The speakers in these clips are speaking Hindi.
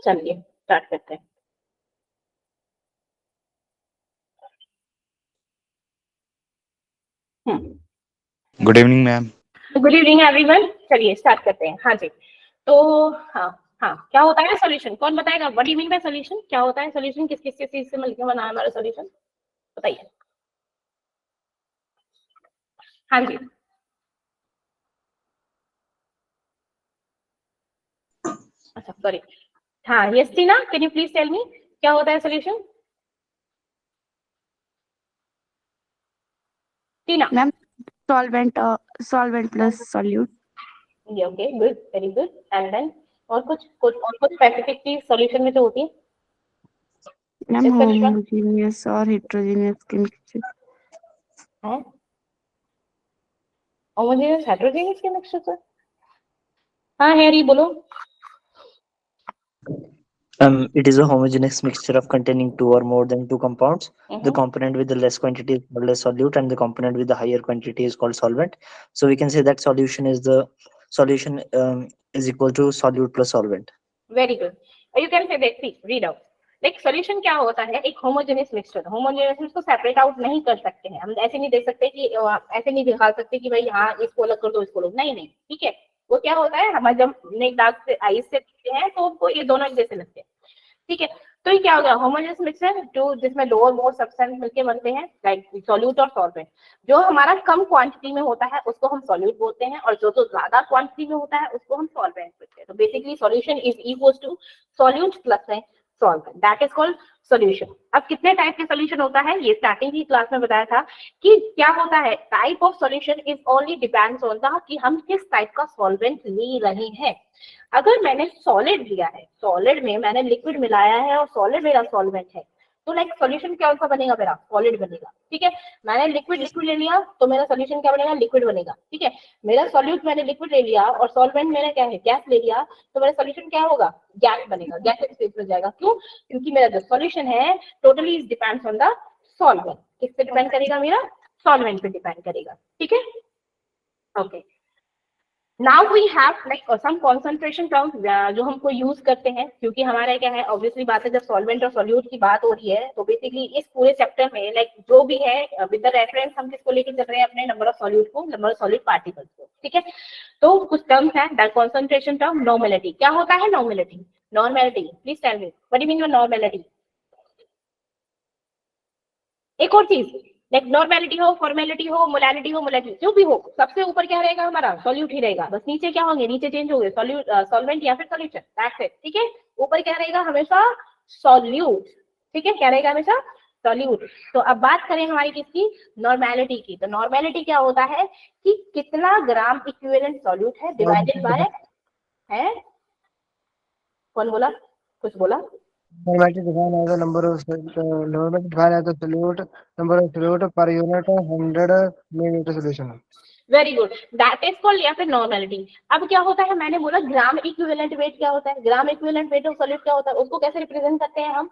चलिए स्टार्ट करते हैं। Good evening ma'am. Good evening everyone. चलिए स्टार्ट करते हैं। हाँ जी, तो हाँ क्या होता है सॉल्यूशन? कौन बताएगा? What do mean bye solution? क्या होता है सॉल्यूशन? किस किस चीज से मिलकर बना है हमारा सॉल्यूशन? बताइए। हाँ जी, अच्छा सॉरी, हाँ yes Tina, can you please tell me क्या होता है solution? Tina ma'am solvent plus solute. Okay good, very good. And then और कुछ स्पेसिफिक चीज सॉल्यूशन में जो होती है? मैम इसका विश्वास homogeneous और heterogeneous के mixture. है होमोजेनियस हेटेरोजेनियस के मिक्सचर से। हाँ हैरी बोलो। It is a homogeneous mixture of containing two or more than two compounds. The Mhm. component with the less quantity is called as solute, and the component with the higher quantity is called solvent. So we can say that solution is equal to solute plus solvent. Very good. You can say that, please read out. Like solution क्या होता है? एक होमोजेनियस मिक्सचर। होमोजेनियस को सेपरेट आउट नहीं कर सकते हैं हम, ऐसे नहीं देख सकते कि ऐसे नहीं दिखा सकते कि भाई हाँ इसको अलग कर दो इसको अलग, नहीं नहीं, ठीक है। वो क्या होता है, हमारे जब नेक डार्क से आईज से देखते हैं तो उनको ये दोनों एक जैसे लगते हैं, ठीक है। तो ये क्या हो गया? होमोजेनियस मिक्सचर जो जिसमें लो और मोर सब्सटेंस मिलके बनते हैं, लाइक सॉल्यूट और सॉल्वेंट। जो हमारा कम क्वांटिटी में होता है उसको हम सॉल्यूट बोलते हैं, और जो ज्यादा क्वांटिटी में होता है उसको हम सॉल्वेंट बोलते हैं। तो basically solution is equals to solute plus solvent, that is called solution. अब कितने टाइप के सॉल्यूशन होता है ये स्टार्टिंग की क्लास में बताया था कि क्या होता है। Type of solution is only depends on the कि हम किस टाइप का सॉल्वेंट ले रहे हैं। अगर मैंने सॉलिड लिया है, सॉलिड में मैंने लिक्विड मिलाया है और सॉलिड मेरा सॉल्वेंट है, तो लाइक सॉल्यूशन क्या सा बनेगा? मेरा सॉलिड बनेगा, ठीक है। मैंने लिक्विड ले लिया तो मेरा सॉल्यूशन क्या बनेगा? लिक्विड बनेगा, ठीक है। मेरा सॉल्यूट मैंने लिक्विड ले लिया और सॉल्वेंट मैंने क्या है? गैस ले लिया, तो मेरा सॉल्यूशन क्या होगा? गैस बनेगा, गैस स्टेज में जाएगा। क्यों? क्योंकि मेरा जो सॉल्यूशन है totally depends on the solvent. किस पे डिपेंड करेगा? मेरा सॉल्वेंट पे डिपेंड करेगा, ठीक है। Okay, now we have like some concentration terms जो हमको यूज करते हैं, क्योंकि हमारा क्या है, ऑब्वियसली बात है, जब सॉल्वेंट और सॉल्यूट की बात हो रही है तो बेसिकली इस पूरे चैप्टर में लाइक जो भी है विद द रेफरेंस हम किसको लेके चल रहे हैं? अपने नंबर ऑफ सॉल्यूट को, नंबर ऑफ सॉल्यूट पार्टिकल्स को, ठीक है। तो कुछ टर्म्स है, दैट कॉन्सेंट्रेशन टर्म, नॉर्मेलिटी। क्या होता है normality? Normality please tell me what do mean by normality. एक और चीज, लाइक नॉर्मेलिटी हो, फॉर्मेलिटी हो, मोलैलिटी हो, मोलैलिटी जो भी हो, सबसे ऊपर क्या रहेगा? हमारा सॉल्यूट ही रहेगा। बस नीचे क्या होंगे? नीचे चेंज हो गए, सॉल्यूट सॉल्वेंट या फिर सॉल्यूशन, दैट्स इट, ठीक है। ऊपर क्या रहेगा? हमेशा सॉल्यूट, ठीक है। क्या रहेगा? हमेशा सॉल्यूट। तो अब बात करें हमारी किसकी? नॉर्मेलिटी की। तो नॉर्मेलिटी क्या होता है कि कितना ग्राम इक्विवेलेंट सॉल्यूट है डिवाइडेड बाय है। कौन बोला? कुछ बोला? Normative defined as the normative defined as the solute number of solute per unit 100 milliliter solution. Very good, that is called या फिर नॉर्मेलिटी। अब क्या होता है? मैंने बोला ग्राम इक्विवेलेंट वेट क्या होता है? Gram equivalent weight of solute क्या होता है? उसको कैसे रिप्रेजेंट करते हैं हम?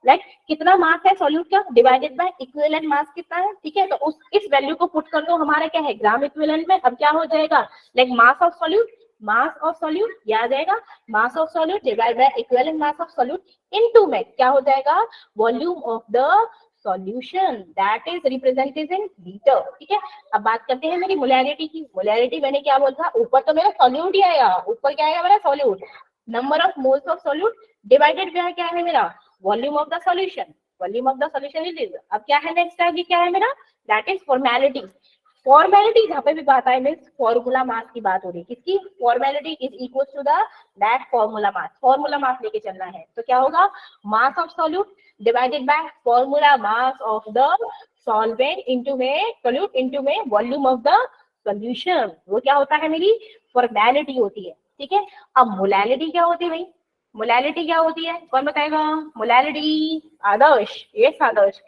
लाइक कितना मास है सॉल्यूट का डिवाइडेड बाय इक्विवेलेंट मास कितना है, ठीक है। तो उस इस वैल्यू को पुट कर दो, हमारा क्या है? ग्राम इक्विवेलेंट में। अब क्या हो जाएगा? Like mass of solute, mass of solute क्या आ जाएगा? मास of solute divide by equivalent mass of solute into में क्या हो जाएगा? Volume of the solution, that is represented in litre, ठीक है। अब बात करते हैं मेरी मोलैरिटी की। मोलैरिटी मैंने क्या बोला? ऊपर तो मेरा सॉल्यूट ही आएगा, ऊपर क्या आएगा मेरा? Solute. Number of moles of solute divided bye क्या है मेरा? Volume of the solution. Volume of the solution is, अब क्या है नेक्स्ट आगे क्या है मेरा? That is formality. फॉर्मेलिटी जहां पे भी बात आए मीन्स फॉर्मूला मास की बात हो रही है। किसकी? Formality is equal to the that formula mass. Formula mass लेके चलना है तो क्या होगा? Mass of solute divided by formula mass of the solvent into में सॉल्यूट इनटू में वॉल्यूम ऑफ द सॉल्यूशन। वो क्या होता है? मेरी फॉर्मेलिटी होती है, ठीक है। अब मोलैलिटी क्या होती है भाई? मोलैलिटी क्या होती है? कौन बताएगा? मोलैलिटी आदर्श, ये आदर्श।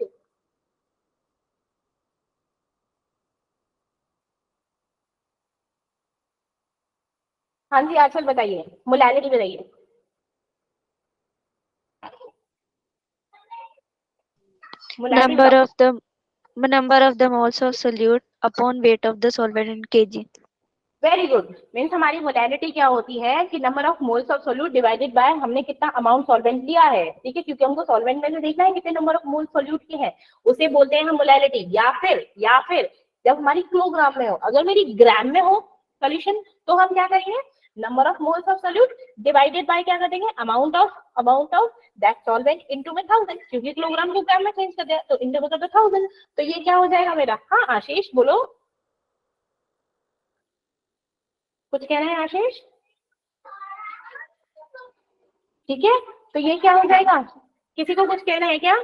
हाँ जी आजकल बताइए, मोलैलिटी बताइए। Number of the moles of solute upon weight of the solvent in kg. Very good. Means हमारी मोलैलिटी क्या होती है कि number of moles of solute divided by हमने कितना अमाउंट सॉल्वेंट लिया है, ठीक है, क्योंकि हमको सॉल्वेंट में से देखना है कितने नंबर ऑफ मोल्स सोल्यूट के हैं, उसे बोलते हैं हम मोलैलिटी। या फिर जब हमारी किलोग्राम में हो, अगर मेरी ग्राम में हो सोल्यूशन तो हम क्या करेंगे, number of moles of solute divided by क्या कर देंगे, amount of that solvent into में 1000, क्योंकि किलोग्राम को ग्राम में चेंज कर दिया तो इनटू में कर दो 1000, तो ये क्या हो जाएगा मेरा। हाँ आशीष बोलो, कुछ कह रहे हैं आशीष? ठीक है, तो ये क्या हो जाएगा, किसी को कुछ कहना है क्या?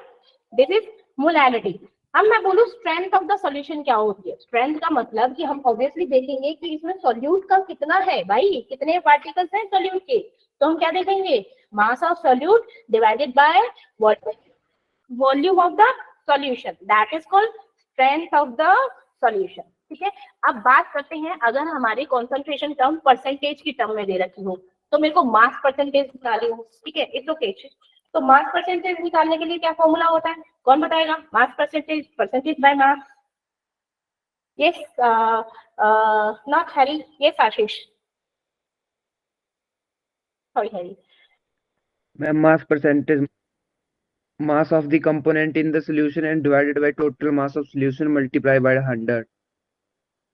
This is molality. अब मैं बोलूं स्ट्रेंथ ऑफ द सॉल्यूशन क्या होती है। स्ट्रेंथ का मतलब कि हम ऑब्वियसली देखेंगे कि इसमें सॉल्यूट का कितना है, भाई कितने पार्टिकल्स हैं सॉल्यूट के, तो हम क्या देखेंगे, मास of solute divided by volume of the solution, that is called strength of the solution. ठीक है, अब बात करते हैं अगर हमारी कॉन्सेंट्रेशन टर्म परसेंटेज की टर्म में दे रखी हो तो मेरे को मास परसेंटेज निकाली हो, ठीक है, इट्स ओके। तो मास परसेंटेज निकालने के लिए क्या फॉर्मूला होता है, कौन बताएगा? Mass percentage by mass. Yes not Hari, yes Ashish, sorry Hari. Mass percentage, mass of the component in the solution and divided by total mass of solution multiplied by 100.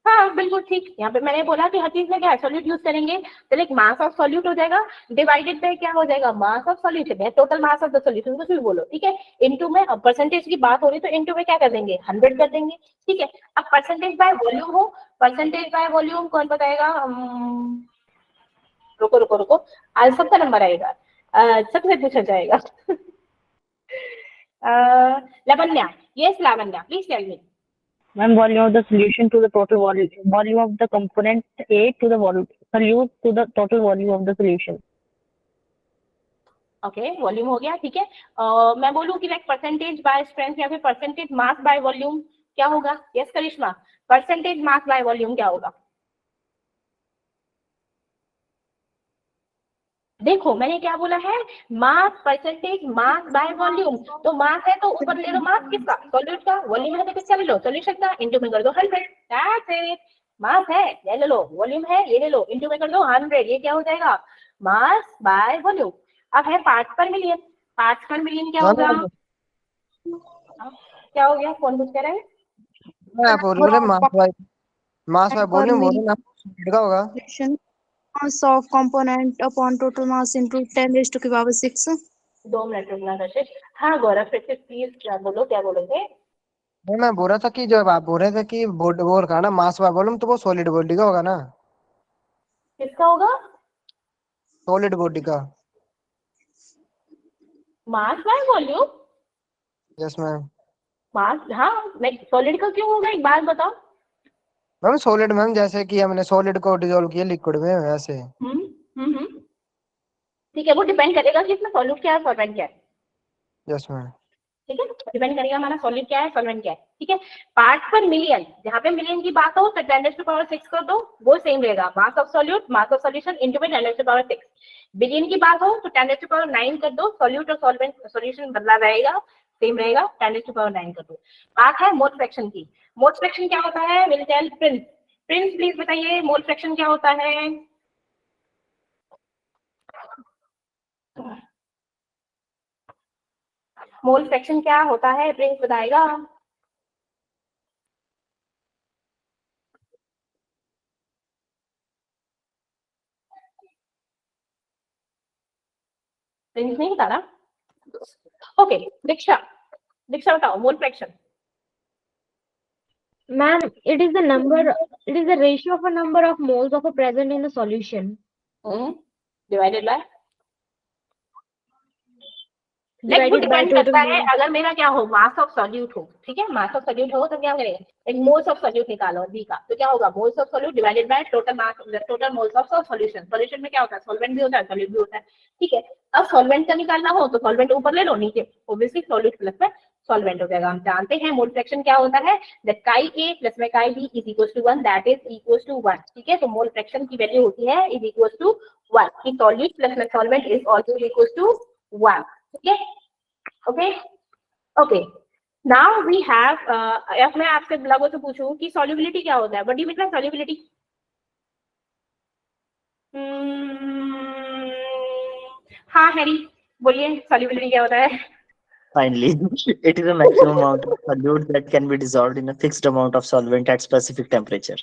हाँ बिल्कुल ठीक, यहाँ पे मैंने बोला कि हर चीज में क्या है, सॉल्यूट यूज करेंगे तो लाइक मास ऑफ सॉल्यूट हो जाएगा डिवाइडेड बाय क्या हो जाएगा, मास ऑफ सॉल्यूशन है, total mass of the solution, कुछ भी बोलो, ठीक है। इनटू में, अब परसेंटेज की बात हो रही तो इनटू में क्या कर देंगे, 100 कर देंगे, ठीक है। अब परसेंटेज बाय वॉल्यूम हो, परसेंटेज बाय वॉल्यूम कौन बताएगा? रुको रुको रुको, आज सबका नंबर आएगा, सबसे पूछा जाएगा। Lavanya, yes Lavanya please tell me. Ma'am, volume of the solution to the total volume of the component A to the solute to the total volume of the solution. Okay volume हो गया, ठीक है। मैं बोलूं कि लाइक परसेंटेज बाय स्ट्रेंथ या फिर परसेंटेज मास बाय वॉल्यूम क्या होगा? Yes Karishma, percentage mass by volume क्या होगा? देखो मैंने क्या बोला है, mass percentage mass by volume, तो मास है तो ऊपर ले लो मास किसका, सॉल्यूट का, वॉल्यूम है तो किसका ले लो, सॉल्यूशन का, इनटू में कर दो 100, दैट्स इट। मास है ये ले लो, वॉल्यूम है ये ले लो, इनटू में कर दो 100, ये क्या हो जाएगा, मास बाय वॉल्यूम। अब है पार्ट्स पर मिलियन, पार्ट्स पर मिलियन क्या होगा? क्या हो गया, कौन पूछ रहा है? मैं बोल रहा हूँ मास बाय वॉल्यूम बोल रहा हूँ का होगा Mass of component upon total mass into 10 raised to the power 6. 2 minute रुकना कशिश। हाँ गौरव फिर से प्लीज क्या बोलो, क्या बोलोगे? नहीं, मैं बोल रहा था कि जब आप बोल रहे थे कि वो रखा ना मास बाय वॉल्यूम, तो वो सॉलिड बॉडी का होगा ना, किसका होगा? सॉलिड बॉडी का। Mass by volume, yes ma'am. Mass, हाँ सॉलिड का क्यों होगा, एक बात बताओ। मैम सॉलिड मैम, जैसे कि हमने सॉलिड को डिसॉल्व किया लिक्विड में, वैसे। ठीक है, वो डिपेंड करेगा कि इसमें सॉल्यूट क्या है सॉल्वेंट क्या है। Yes ma'am. ठीक है, डिपेंड करेगा हमारा सॉल्यूट क्या है सॉल्वेंट क्या है, ठीक है। पार्ट्स पर मिलियन, जहाँ पे मिलियन की बात हो तो 10⁻6 कर दो, वो सेम रहेगा, मास of solute mass of solution into में 10⁻6। बिलियन की बात हो तो 10⁻9 कर दो, सॉल्यूट और सॉल्वेंट सॉल्यूशन बदला रहेगा, सेम रहेगा, 10⁻9 कर दो। बात है मोल फ्रैक्शन की। मोल फ्रैक्शन क्या होता है, will tell Prince. Prince please बताइए मोल फ्रैक्शन क्या होता है? मोल फ्रैक्शन क्या होता है, प्रिंस बताएगा। प्रिंस नहीं बता रहा। ओके दीक्षा, दीक्षा बताओ mole fraction. Ma'am, it is the ratio of a number of moles of a present in the solution. Divided by, Divided by depend total करता है mole. अगर मेरा क्या हो, मास ऑफ सॉल्यूट हो, ठीक है, मास ऑफ सॉल्यूट हो तो क्या करेंगे, एक मोल्स ऑफ सॉल्यूट निकालो बी का, तो क्या होगा, moles of solute divided by total mass, total moles of solution. Solution में क्या होता है, सॉल्वेंट भी होता है सॉल्यूट भी होता है, ठीक है। अब सॉल्वेंट का निकालना हो तो सॉल्वेंट ऊपर ले लो, नीचे ऑब्वियसली सॉल्यूट प्लस में सॉल्वेंट हो जाएगा। हम जानते हैं मोल फ्रैक्शन क्या होता है, दैट काई ए प्लस में chi B is equal to 1, that is equal to 1, ठीक है। तो मोल फ्रैक्शन की वैल्यू होती है इज इक्वल टू 1, कि सॉल्यूट प्लस में solvent is also equal to 1, ठीक है। Okay okay, now we have, अब मैं आपसे लोगों से पूछूं कि सॉल्युबिलिटी क्या होता है, what do you mean by solubility? हाँ हैरी बोलिए, सॉल्युबिलिटी क्या होता है? Finally, it is a maximum amount of solute that can be dissolved in a fixed amount of solvent at specific temperature.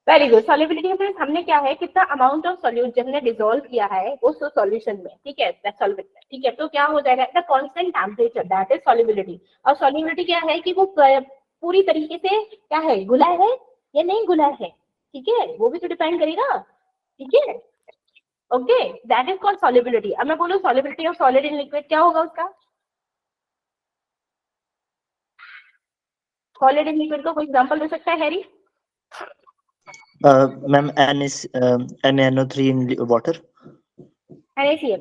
Very good. Solubility में हमने क्या है, कितना अमाउंट ऑफ सॉल्यूट जब हमने डिसॉल्व किया है उस सॉल्यूशन में, ठीक है, सॉल्वेंट में, ठीक है, तो क्या हो जाएगा, the constant temperature, that is solubility. और सॉल्युबिलिटी क्या है कि वो पूरी तरीके से क्या है, घुला है या नहीं घुला है, ठीक है, वो भी तो डिपेंड करेगा, ठीक है, okay, that is called solubility. अब मैं बोलूं solubility of solid in liquid, क्या होगा उसका? सॉलिड इन लिक्विड का कोई एग्जांपल दे सकता है Harry? Ma'am, NaNO3 in water. NaCl।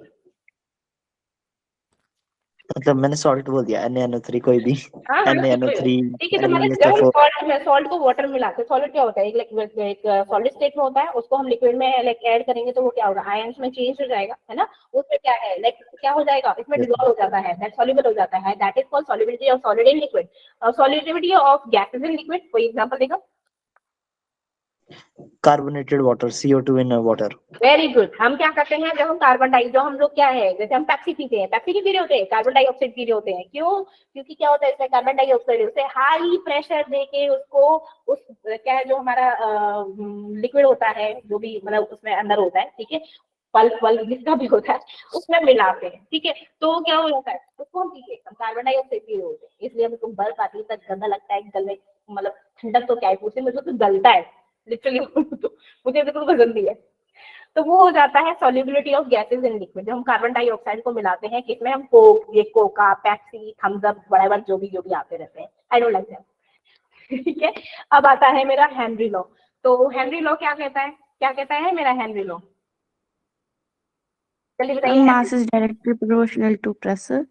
मतलब मैंने सॉल्ट बोल दिया, NaNO3 कोई भी, हाँ, NaNO3 ठीक है, तो मैंने जब हम सॉल्ट को वाटर में मिलाते हैं, सॉलिड क्या होता है, एक सॉलिड स्टेट में होता है, उसको हम लिक्विड में लाइक ऐड करेंगे तो वो क्या होगा, आयंस में चेंज हो जाएगा, है ना, उसमें क्या है, लाइक क्या हो जाएगा, इसमें डिसॉल्व हो जाता है, दैट सॉल्युबल हो जाता है, that is called solubility of solid in liquid. Solubility of gases in liquid, कोई एग्जांपल देगा? Carbonated water, CO2 in water. Very good. हम क्या करते हैं, जब हम कार्बन डाइऑक्साइड, जो हम लोग क्या है, जैसे हम पेप्सी पीते हैं, पेप्सी क्यों पी रहे होते हैं, कार्बन डाइऑक्साइड पी रहे होते हैं, क्यों? क्योंकि क्या होता है इसमें कार्बन डाइऑक्साइड, उसे हाई प्रेशर देके उसको उस क्या है, जो हमारा लिक्विड होता है, जो भी मतलब उसमें अंदर होता है, ठीक है, पल्प जिसका भी होता है, उसमें मिलाते हैं, ठीक है, तो क्या हो जाता है, उसको हम पीते हैं, हम कार्बन डाइऑक्साइड पी रहे होते हैं, इसलिए हमको बर्फ आती है तक गंदा लगता है, गल में मतलब ठंडक तो क्या है, उसे मुझे तो गलता है लिटरली, मुझे बिल्कुल पसंद नहीं है। तो वो हो जाता है solubility of gases in liquid, जब हम कार्बन डाइऑक्साइड को मिलाते हैं, किसमें, हम कोक, ये Coca, Pepsi, Thums Up, whatever जो भी आते रहते हैं, आई डोंट लाइक दैट, ठीक है। अब आता है मेरा हेनरी लॉ। तो हेनरी लॉ क्या कहता है, क्या कहता है मेरा हेनरी लॉ, जल्दी बताइए। Mass is directly proportional to pressure.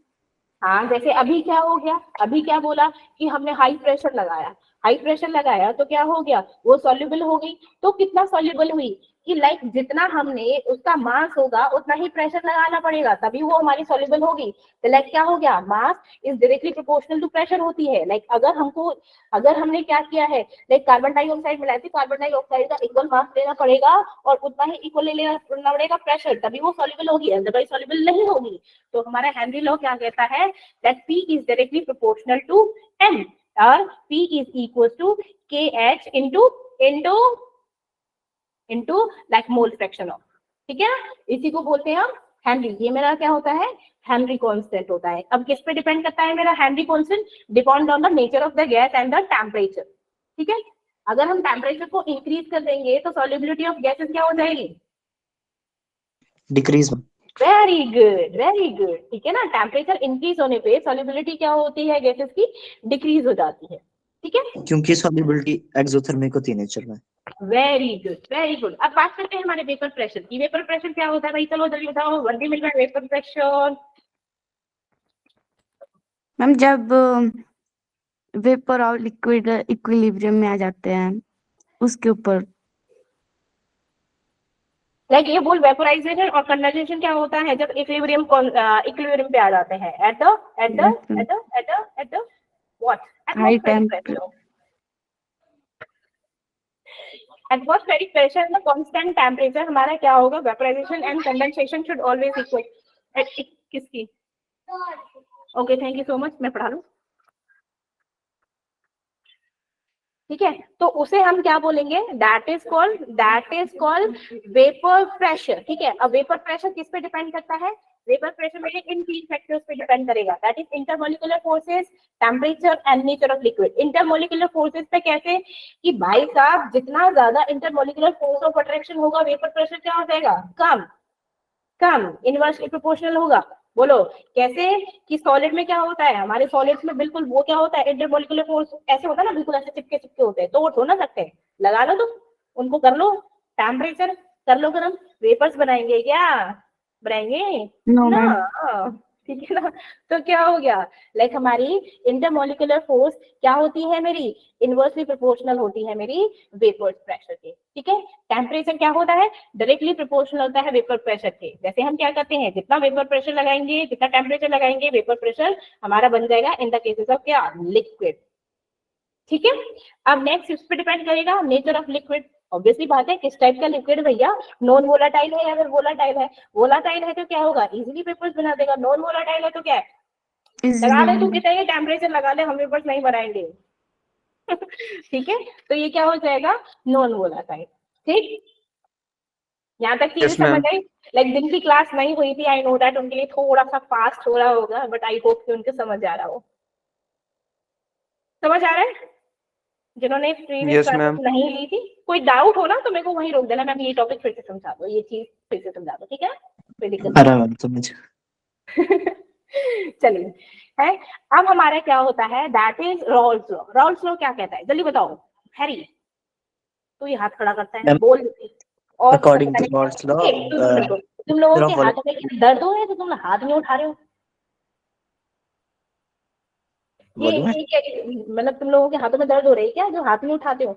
हाँ, जैसे अभी क्या हो गया, अभी क्या बोला कि हमने हाई प्रेशर लगाया, हाई प्रेशर लगाया तो क्या हो गया, वो सॉल्युबल हो गई, तो कितना सॉल्युबल हुई कि लाइक जितना हमने उसका मास होगा उतना ही प्रेशर लगाना पड़ेगा, तभी वो हमारी सॉल्युबल होगी। तो लाइक क्या हो गया, mass is directly proportional to pressure होती है। लाइक अगर हमने क्या किया है, लाइक कार्बन डाइऑक्साइड मिलाई थी, कार्बन डाइऑक्साइड का इक्वल मास लेना पड़ेगा और उतना ही इक्वल लेना पड़ेगा प्रेशर, तभी वो सॉल्युबल होगी, अदरवाइज सॉल्युबल नहीं होगी। तो हमारा हेनरी लॉ क्या कहता है, that P is directly proportional to M, और P is equals to KH into like mole fraction of, ठीक है, इसी को बोलते हैं हम हेनरी। ये मेरा क्या होता है, हेनरी कांस्टेंट होता है। अब किस पे डिपेंड करता है मेरा Henry constant, depend on the nature of the gas and the temperature, ठीक है। अगर हम टेम्परेचर को इंक्रीज कर देंगे तो सॉल्युबिलिटी ऑफ गैसेस क्या हो जाएगी, डिक्रीज। वेरी गुड, ठीक है ना, टेम्परेचर इंक्रीज होने पे सॉल्युबिलिटी क्या होती है गैसेस की, डिक्रीज हो जाती है, ठीक है, क्योंकि सॉल्युबिलिटी एक्सोथर्मिक होती है नेचर में। Very good. अब बात करते हैं हमारे वेपर प्रेशर की। वेपर प्रेशर क्या होता है भाई, चलो जल्दी बताओ, 1 मिनट में वेपर प्रेशर। मैम जब वेपर और लिक्विड इक्विलिब्रियम में आ जाते हैं उसके ऊपर, लाइक ये बोल, वेपोराइजेशन और कंडेंसेशन क्या होता है, जब इक्विलिब्रियम पे आ जाते हैं, at the what, high temperature, atmospheric pressure and the constant temperature हमारा क्या होगा, vaporisation and condensation should always equal किसकी, okay thank you so much, मैं पढ़ा लूं, ठीक है। तो उसे हम क्या बोलेंगे, that is called vapour pressure, ठीक है। अब वेपर प्रेशर किस पे डिपेंड करता है, वेपर प्रेशर मेरे इन 3 फैक्टर्स पे डिपेंड करेगा, that is intermolecular forces, temperature and nature of liquid. Intermolecular forces पे कैसे कि भाई साहब, जितना ज्यादा इंटरमोलिकुलर फोर्स ऑफ अट्रैक्शन होगा, वेपर प्रेशर क्या हो जाएगा, कम इनवर्सली प्रोपोर्शनल होगा। बोलो कैसे, कि सॉलिड में क्या होता है, हमारे सॉलिड्स में बिल्कुल वो क्या होता है, इंटरमोलिकुलर फोर्स ऐसे होता है ना, बिल्कुल ऐसे चिपके होते हैं, तो वो छोड़ ना सकते, लगा लो तुम उनको, कर लो टेम्परेचर, कर लो गर्म, वेपर्स बनाएंगे क्या, बनाएंगे नो ना, मैम, ठीक है ना। तो क्या हो गया, लाइक हमारी इंटरमोलिकुलर फोर्स क्या होती है मेरी, इनवर्सली प्रोपोर्शनल होती है मेरी वेपर प्रेशर के, ठीक है। टेम्परेचर क्या होता है, डायरेक्टली प्रोपोर्शनल होता है वेपर प्रेशर के। जैसे हम क्या करते हैं, जितना वेपर प्रेशर लगाएंगे, जितना टेम्परेचर लगाएंगे, वेपर प्रेशर हमारा बन जाएगा इन द केसेस ऑफ क्या, लिक्विड, ठीक है। अब नेक्स्ट इस पे डिपेंड करेगा नेचर ऑफ लिक्विड, ऑब्वियसली बात है, किस टाइप का लिक्विड भैया, नॉन वोलाटाइल है या फिर वोलाटाइल है? वोलाटाइल है तो क्या होगा, इजीली वेपर्स बना देगा। नॉन वोलाटाइल है तो क्या है, लगा ले, तू कितना ये टेम्परेचर लगा ले, हम वेपर्स नहीं बनाएंगे। ठीक है, तो ये क्या हो जाएगा, नॉन वोलाटाइल। ठीक, यहाँ तक चीजें Yes, समझ ma'am. आई। लाइक जिनकी क्लास नहीं हुई थी, आई नो दैट उनके लिए थोड़ा सा फास्ट हो रहा होगा, बट आई होप कि उनके समझ आ रहा हो। समझ आ रहा है? जिन्होंने प्रीवियस Yes, क्लासेस ma'am. नहीं ली थी, कोई डाउट हो ना तो मेरे को वहीं रोक देना, मैम ये टॉपिक फिर से समझा दो, ये चीज फिर से समझा दो, ठीक है, कोई दिक्कत आ रहा है मैम समझ। नहीं। चलिए, है अब हमारा क्या होता है, that is Rawls law. Rawls law क्या कहता है, जल्दी बताओ। हैरी, तू ये हाथ खड़ा करता है, Ma'am, बोल। और according पता to नहीं Rolle's law, तुम लोगों के from हाथों में दर्द हो रहा है तो तुम हाथ नहीं उठा रहे हो? volume है। ये क्या, मतलब तुम लोगों के हाथों में दर्द हो रही है क्या, जो हाथ नहीं उठाते हो?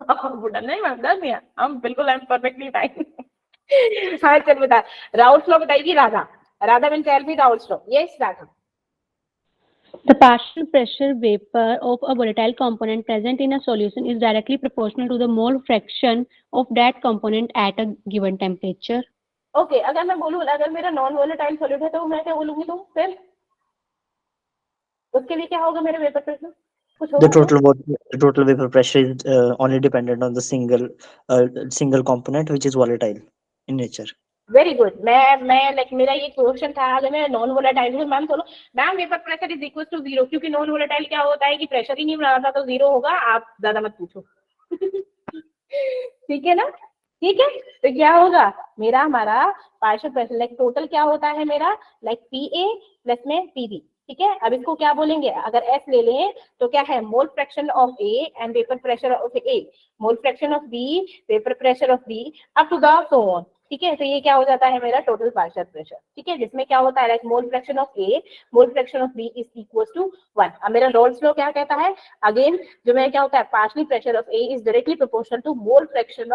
बुढ़ा नहीं मैम, दर्द नहीं है, हम बिल्कुल, आई एम परफेक्टली फाइन। हाँ चल बता, राउल्स लॉ बताएगी Radha. Radha will tell me Raoult's law. Yes Radha. The partial pressure vapor of a volatile component present in a solution is directly proportional to the mole fraction of that component at a given temperature. Okay, अगर मैं बोलूँ, अगर मेरा नॉन वोलेटाइल सॉल्यूट है तो मैं क्या बोलूंगी, तो फिर उसके लिए क्या होगा मेरे वेपर प्रेशर, कुछ The होगा क्या? total vapor pressure is only dependent on the single component which is volatile in nature. Very good. मैं लाइक मेरा ये क्वेश्चन था, अगर मैं नॉन वोलेटाइल हूँ, मैम चलो ma'am vapour pressure is equal to 0, क्योंकि नॉन वोलेटाइल क्या होता है कि प्रेशर ही नहीं बनाता, तो 0 होगा, आप ज्यादा मत पूछो। ठीक है ना, ठीक है, तो क्या होगा मेरा, हमारा पार्शियल प्रेशर लाइक टोटल क्या होता है मेरा, लाइक पीए प्लस में पीबी। ठीक है, अब इसको क्या बोलेंगे, अगर एस ले लें तो क्या है, mole fraction of A and vapour pressure of A, mole fraction of B, vapour pressure of B, up to the so on. ठीक है, तो ये क्या हो जाता है मेरा टोटल पार्शियल प्रेशर। ठीक है, जिसमें क्या होता है, like mole fraction of A, mole fraction of B is equal to 1। अब मेरा रॉल्स लॉ क्या कहता है, अगेन जो मेरा क्या होता है, partial pressure of A is directly proportional to mole fraction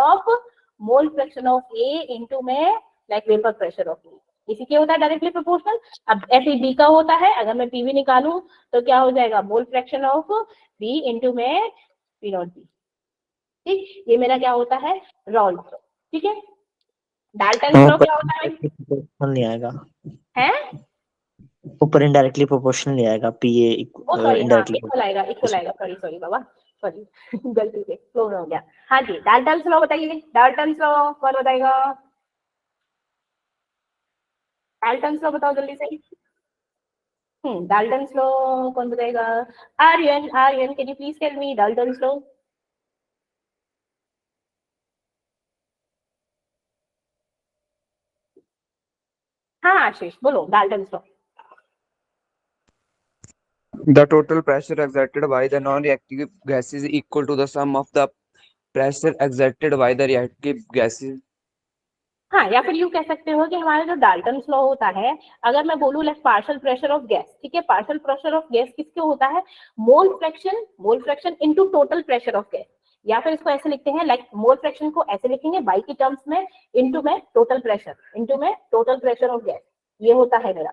of A into में like vapour pressure of B, इसी के होता है डायरेक्टली प्रोपोर्शनल। अब एफ बी का होता है, अगर मैं पीवी निकालूं तो क्या हो जाएगा, mole fraction of B into में पी नॉट बी। ठीक, ये मेरा क्या होता है, रॉल्स लॉ। ठीक है, डाल्टन लॉ क्या होता है, प्रोपोर्शनल नहीं आएगा, है ऊपर इनडायरेक्टली प्रोपोर्शनल नहीं आएगा, पीए ओ सॉरी, हाँ इनडायरेक्टली। इक्वल आएगा, सॉरी बाबा, सॉरी गलती से फ्लो हो गया। हाँ जी, डाल्टन लॉ बताइए, डाल्टन लॉ कौन बताएगा, डाल्टन लॉ बताओ जल्दी से। डाल्टन लॉ कौन बताएगा, Aryan can you please tell me Dalton law. हाँ आशीष बोलो, Dalton law. The total pressure exerted by the non-reactive gases is equal to the sum of the pressure exerted by the reactive gases. हाँ, या फिर यू कह सकते हो कि हमारा जो डाल्टन लॉ होता है, अगर मैं बोलूँ like partial pressure of gas, ठीक है, पार्शियल प्रेशर ऑफ गैस किसके होता है, mole fraction into total pressure of gas, या फिर इसको ऐसे लिखते हैं, लाइक मोल फ्रैक्शन को ऐसे लिखेंगे बाई की टर्म्स में, इनटू में टोटल प्रेशर ऑफ गैस, ये होता है मेरा,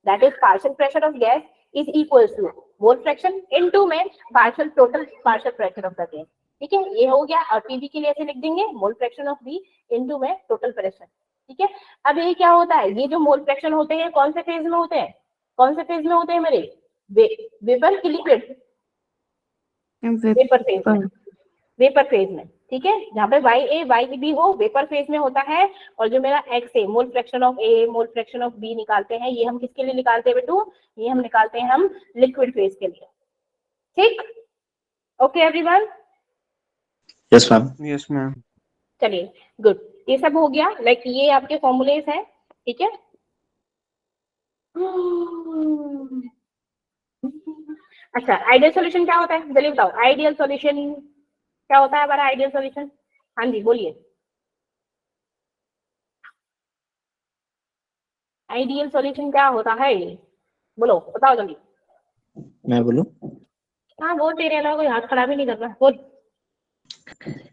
that is partial pressure of gas is equal to mole fraction into में total partial pressure of the gas. ठीक है, ये हो गया, और पीवी के लिए ऐसे लिख देंगे, mole fraction of B into में टोटल प्रेशर। ठीक है, अब ये क्या होता है, ये जो मोल फ्रैक्शन होते हैं कौन से फेज में होते हैं, मेरे वेपर की लिक्विड, वेपर फेज में। ठीक है, जहाँ पे वाई बी हो, वेपर फेज में होता है, और जो मेरा एक्स है, mole fraction of A, mole fraction of B निकालते हैं, ये हम किसके लिए निकालते हैं बेटू, ये हम निकालते हैं हम लिक्विड फेज के लिए। ठीक, okay everyone. Yes ma'am. Yes, ma'am. चलिए गुड, ये सब हो गया, लाइक ये आपके फॉर्मूलेस है। ठीक है, अच्छा आइडियल सॉल्यूशन क्या होता है, जल्दी बताओ, आइडियल सॉल्यूशन क्या होता है हमारा, आइडियल सॉल्यूशन, हाँ जी बोलिए, आइडियल सॉल्यूशन क्या होता है, बोलो बताओ जल्दी। मैं बोलूं, हाँ बोल दे रहे हैं, कोई हाथ खड़ा भी नहीं कर रहा, बोल।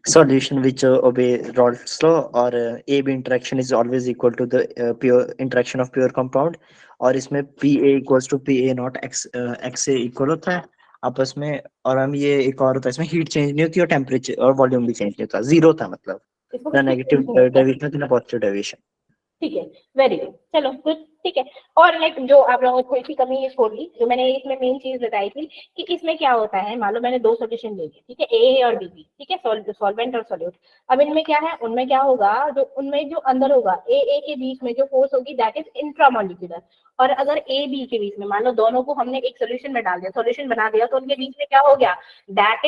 solution which obey Rolle's law or AB interaction is always equal to the pure interaction of pure compound, और इसमें PA equals to PA not XA equal होता है, आपस में, और हम ये एक और होता है इसमें हीट चेंज नहीं होती और टेम्परेचर और वॉल्यूम भी चेंज नहीं होता, जीरो था मतलब, इसको ना किसी नेगेटिव नहीं होता। डेविएशन ना पॉजिटिव डेविएशन। ठीक है, वेरी गुड, चलो गुड, ठीक है। और लाइक जो आप लोगों को थोड़ी सी कमी है छोड़ दी, जो मैंने इसमें मेन चीज बताई थी कि इसमें क्या होता है, मान लो मैंने दो सोल्यूशन ले लिए, ठीक है, ए और बी, ठीक है, सॉल्वेंट और सॉल्यूट। अब इनमें क्या है, उनमें क्या होगा, जो उनमें जो अंदर होगा ए के बीच में जो फोर्स होगी दैट इज इंट्रामोलिकुलर। और अगर ए बी के बीच में मान लो दोनों को हमने एक सोल्यूशन में डाल दिया, सोल्यूशन बना दिया, तो उनके बीच में क्या हो गया, दैट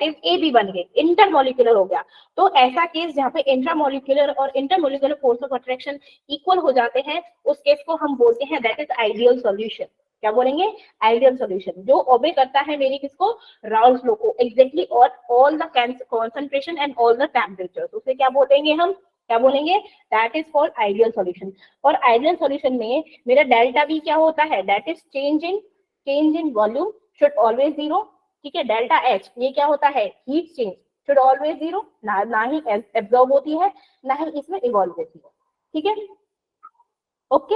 इज ए बी बन गए, इंटरमोलिकुलर हो गया। तो ऐसा केस जहाँ पे इंट्रामोलिकुलर और intermolecular force of attraction equal हो जाते हैं, उस केस को हम बोलते हैं दैट इज आइडियल सॉल्यूशन। क्या बोलेंगे, आइडियल सॉल्यूशन, जो ओबे करता है मेरी किसको, राउल्स लॉ को एग्जैक्टली, और all the concentration and all the temperature, उसे क्या बोलेंगे हम, क्या बोलेंगे, that is called ideal solution. और आइडियल सॉल्यूशन में मेरा डेल्टा बी क्या होता है, that is change in volume should always zero, ठीक है। डेल्टा एच ये क्या होता है, heat change should always zero, ना ही एब्जॉर्ब होती है ना ही इसमें इवॉल्व होती है, ठीक है, ओके।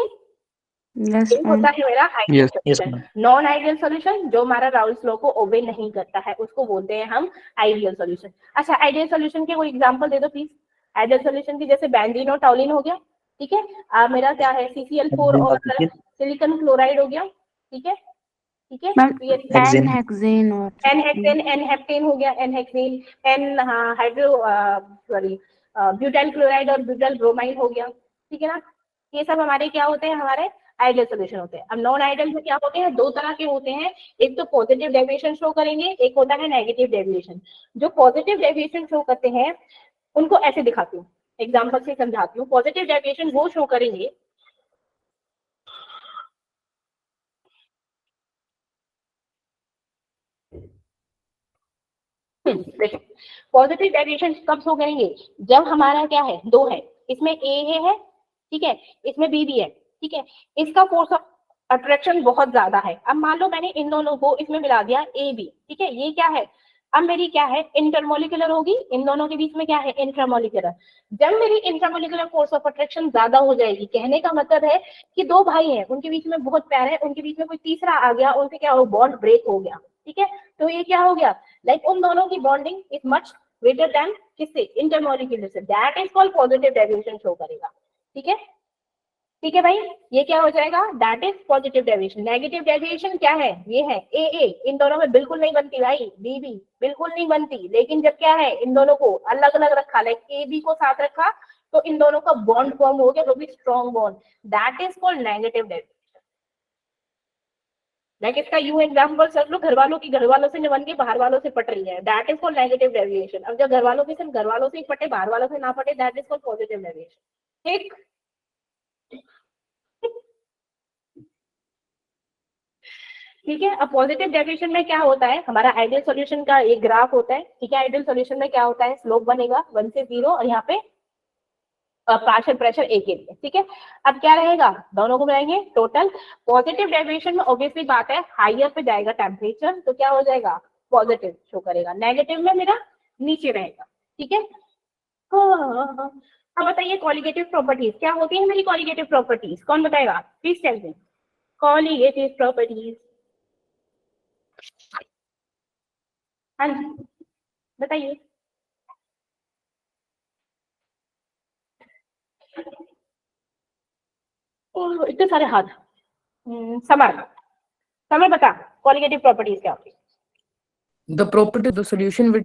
यस ये मैम। होता है मेरा ideal Yes. Yes solution. Ma'am. Non ideal solution जो हमारा राउल्स लॉ को ओबे नहीं करता है उसको बोलते हैं हम आइडियल सॉल्यूशन। अच्छा, आइडियल सॉल्यूशन के कोई एग्जांपल दे दो प्लीज। आइडियल सॉल्यूशन की जैसे बेंजीन और टॉलिन हो गया, ठीक है, मेरा क्या है CCl4 और सिलिकॉन क्लोराइड हो गया, ठीक है, ठीक है, मैम तो ये एन हेक्सेन और एन-हेक्सेन, एन-हेप्टेन हो गया, n hexane, n hydro sorry butyl chloride और ब्यूटाइल ब्रोमाइड हो गया, ठीक है ना। ये सब हमारे क्या होते हैं, हमारे आइडियल सॉल्यूशन होते हैं। अब नॉन आइडियल में क्या होते हैं, दो तरह के होते हैं, एक तो पॉजिटिव डेविएशन शो करेंगे, एक होता है नेगेटिव डेविएशन। जो पॉजिटिव डेविएशन शो करते हैं उनको ऐसे दिखाती हूँ, एग्जाम्पल से समझाती हूँ। पॉजिटिव डेविएशन वो शो करेंगे, देखो पॉजिटिव डेविएशन कब शो करेंगे, जब हमारा क्या है, दो है, इसमें ए है, ठीक है, इसमें बी भी है, ठीक है, इसका फोर्स ऑफ अट्रैक्शन बहुत ज्यादा है। अब मान लो मैंने इन दोनों को इसमें मिला दिया ए बी, ठीक है, ये क्या है, अब मेरी क्या है, इंटरमोलिकुलर होगी, इन दोनों के बीच में क्या है, इंट्रामोलिकुलर। जब मेरी इंट्रामोलिकुलर फोर्स ऑफ अट्रैक्शन ज्यादा हो जाएगी, कहने का मतलब है कि दो भाई हैं, उनके बीच में बहुत प्यार है, उनके बीच में कोई तीसरा आ गया, उनसे क्या हो, बॉन्ड ब्रेक हो गया, ठीक है, तो ये क्या हो गया, लाइक उन दोनों की bonding is much greater than किससे, इंटरमोलिकुलर से, that is called positive deviation show करेगा, ठीक है, ठीक है भाई, ये क्या हो जाएगा, that is positive deviation. Negative deviation क्या है, ये है ए इन दोनों में बिल्कुल नहीं बनती भाई, बी बिल्कुल नहीं बनती, लेकिन जब क्या है, इन दोनों को अलग अलग रखा, लाइक ए बी को साथ रखा, तो इन दोनों का बॉन्ड फॉर्म हो गया, वो भी strong bond, that is called negative deviation. Like इसका यू एग्जाम्पल सब लोग घर वालों की घर वालों से निबन के बाहर वालों से पट रही है, that is called negative deviation. अब जब घर वालों की सिर्फ घर वालों से ही पटे, बाहर वालों से ना पटे, that is called positive deviation, ठीक। ठीक है, अब पॉजिटिव डेविएशन में क्या होता है, हमारा आइडियल सॉल्यूशन का एक ग्राफ होता है, ठीक है, आइडियल सॉल्यूशन में क्या होता है, स्लोप बनेगा 1 से 0 और यहाँ पे पार्शियल प्रेशर ए के लिए, ठीक है। अब क्या रहेगा, दोनों को मिलाएंगे टोटल। पॉजिटिव डेविएशन में ऑब्वियसली बात है हाइयर पे जाएगा टेम्परेचर, तो क्या हो जाएगा, पॉजिटिव शो करेगा, नेगेटिव में मेरा नीचे रहेगा, ठीक है। अब बताइए कॉलिगेटिव प्रॉपर्टीज क्या होती है, मेरी कॉलिगेटिव प्रॉपर्टीज कौन बताएगा, please tell me colligative properties. हाँ जी बताइए। ओह, इतने सारे हाथ। समर, समर बता कॉलिगेटिव प्रॉपर्टीज क्या होती है। The property of the solution will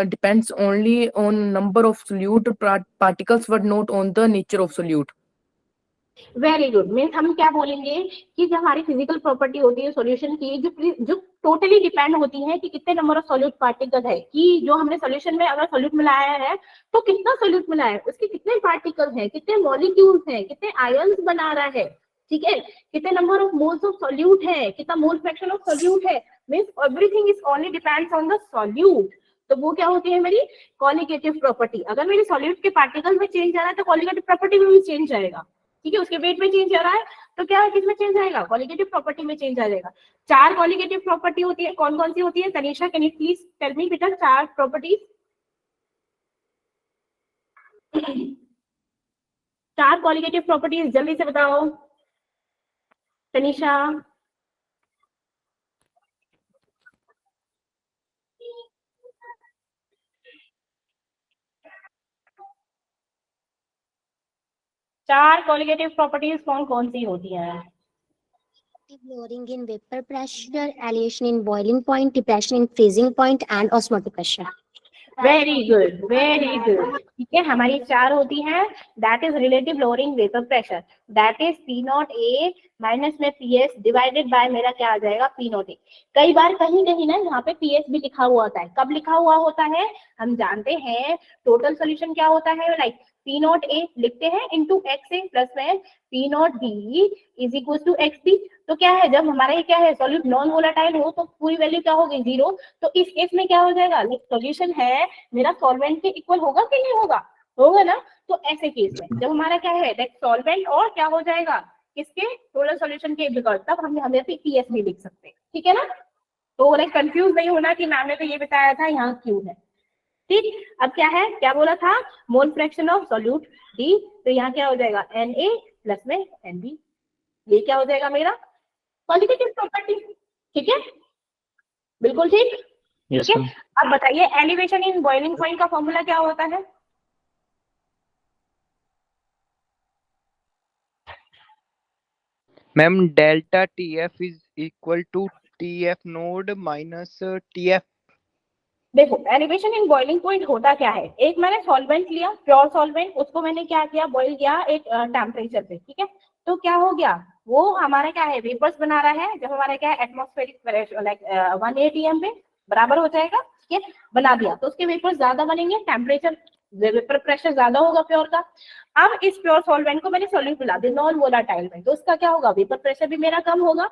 depends only on number of solute particles but not on the nature of solute. Very good, means हम क्या बोलेंगे कि जो हमारी फिजिकल प्रॉपर्टी होती है सॉल्यूशन की, जो टोटली डिपेंड होती है कि कितने नंबर ऑफ सॉल्यूट पार्टिकल है, कि जो हमने सॉल्यूशन में अगर सॉल्यूट मिलाया है तो कितना सॉल्यूट मिलाया है, उसके कितने पार्टिकल हैं, कितने मॉलिक्यूल्स हैं, कितने आयंस बना रहा है, ठीक है, कितने number of moles of solute है, कितना मोल फ्रैक्शन ऑफ सॉल्यूट है, means everything is only depends on the solute. तो वो क्या होती है मेरी कॉलिगेटिव प्रॉपर्टी। अगर मेरे सॉल्यूट के पार्टिकल में चेंज आ रहा है तो कॉलिगेटिव प्रॉपर्टी में भी चेंज आएगा, ठीक है, उसके वेट में चेंज आ रहा है तो क्या है, किसमें चेंज आएगा, कॉलिगेटिव प्रॉपर्टी में चेंज आ जाएगा। चार कॉलिगेटिव प्रॉपर्टी होती है, कौन कौन सी होती है, Tanisha can you please tell me बेटा चार प्रॉपर्टीज, चार कॉलिगेटिव प्रॉपर्टीज जल्दी से बताओ तनीषा। 4 कोलिगेटिव प्रॉपर्टीज कौन कौन सी होती हैं? Lowering in vapor pressure, elevation in boiling point, depression in freezing point, and osmotic pressure. Very good, very good. ठीक है, हमारी 4 होती हैं। That is relative lowering vapour pressure, that is P not a minus में पीएस डिवाइडेड बाय मेरा क्या आ जाएगा, पी नॉट ए। कई बार कहीं कहीं ना यहाँ पे पीएस भी लिखा हुआ होता है। कब लिखा हुआ होता है? हम जानते हैं टोटल सोल्यूशन क्या होता है, लाइक पी नॉट ए लिखते हैं इंटू एक्स ए प्लस में P not B is equal to X B. तो क्या है, जब हमारा ये क्या है सॉल्यूट नॉन वोलेटाइल हो तो पूरी वैल्यू क्या होगी, 0। तो इस केस में क्या हो जाएगा, सोल्यूशन है मेरा सॉल्वेंट के इक्वल होगा कि नहीं होगा, होगा ना। तो ऐसे केस में जब हमारा क्या है सॉल्वेंट और क्या हो जाएगा किसके, टोटल सॉल्यूशन के बिकॉज, तब हम हमें पीएस भी लिख सकते हैं। ठीक है ना, तो लाइक कंफ्यूज नहीं होना कि मैम ने तो ये बताया था यहाँ क्यों है। ठीक, अब क्या है, क्या बोला था, मोल फ्रैक्शन ऑफ सॉल्यूट डी, तो यहाँ क्या हो जाएगा Na प्लस में Nb, ये क्या हो जाएगा मेरा क्वालिटेटिव प्रॉपर्टी। ठीक है, बिल्कुल ठीक। Yes, ठीक है, ma'am. अब बताइए एलिवेशन इन बॉइलिंग पॉइंट का फॉर्मूला क्या होता है? Ma'am delta TF is equal to TF naught minus TF। देखो एलिवेशन इन बॉइलिंग पॉइंट होता क्या है, एक मैंने सॉल्वेंट लिया, प्योर सॉल्वेंट, उसको मैंने क्या किया, बॉइल किया एक टेम्परेचर पे। ठीक है, तो क्या हो गया, वो हमारा क्या है वेपर्स बना रहा है। जब हमारा क्या है एटमॉस्फेरिक प्रेशर लाइक 1 atm पे बराबर हो जाएगा। ठीक है, बना दिया तो उसके वेपर्स ज्यादा बनेंगे, टेम्परेचर वेपर प्रेशर ज्यादा होगा प्योर का। अब इस प्योर सॉल्वेंट को मैंने सॉल्यूट मिला दिया नॉन वोलाटाइल में, तो उसका क्या होगा, वेपर प्रेशर भी मेरा कम होगा,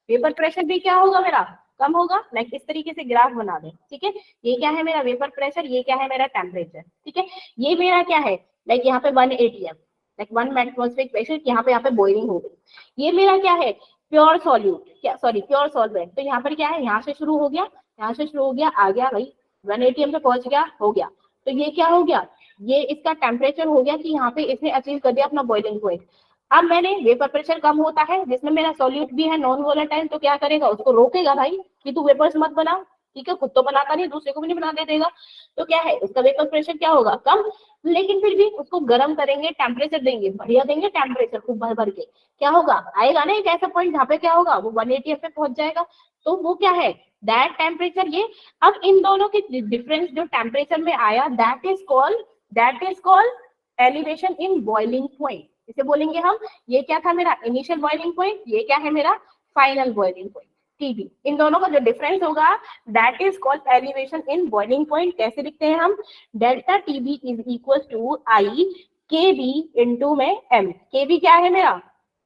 वेपर प्रेशर भी क्या होगा मेरा कम होगा। लाइक इस तरीके से ग्राफ बना दें। ठीक है, ये क्या है मेरा वेपर प्रेशर, ये क्या है मेरा टेम्परेचर। ठीक है, ये मेरा क्या है लाइक यहाँ पे 1 atm लाइक 1 एटमॉस्फेरिक प्रेशर, यहाँ पे बॉइलिंग हो गई। ये मेरा क्या है प्योर सॉल्यूट, क्या सॉरी प्योर सॉल्वेंट, तो यहाँ पर क्या है यहाँ से शुरू हो गया, यहाँ से शुरू हो गया, आ गया भाई 1 atm पे पहुंच गया, हो गया। तो ये क्या हो गया, ये इसका टेम्परेचर हो गया कि यहाँ पे इसने अचीव कर दिया अपना बॉइलिंग पॉइंट। अब मैंने वेपर प्रेशर कम होता है जिसमें मेरा सॉल्यूट भी है नॉन वोलेटाइल, तो क्या करेगा, उसको रोकेगा भाई कि तू वेपर्स मत बना। ठीक है, खुद तो बनाता नहीं, दूसरे को भी नहीं बना दे देगा। तो क्या है उसका वेपर प्रेशर क्या होगा कम, लेकिन फिर भी उसको गर्म करेंगे, टेम्परेचर देंगे, बढ़िया देंगे टेम्परेचर खूब भर भर के, क्या होगा आएगा ना एक ऐसा पॉइंट जहाँ पे क्या होगा वो 1 atm पे पहुंच जाएगा। तो वो क्या है दैट टेम्परेचर, ये अब इन दोनों के डिफरेंस जो टेम्परेचर में आया that is called elevation in boiling point. इसे बोलेंगे हम, ये क्या था मेरा इनिशियल बॉइलिंग पॉइंट, ये क्या है मेरा फाइनल बॉइलिंग पॉइंट टीबी। इन दोनों का जो डिफरेंस होगा that is called elevation in boiling point. कैसे लिखते हैं हम, delta TB is equal to I K B into में एम। के बी क्या है मेरा,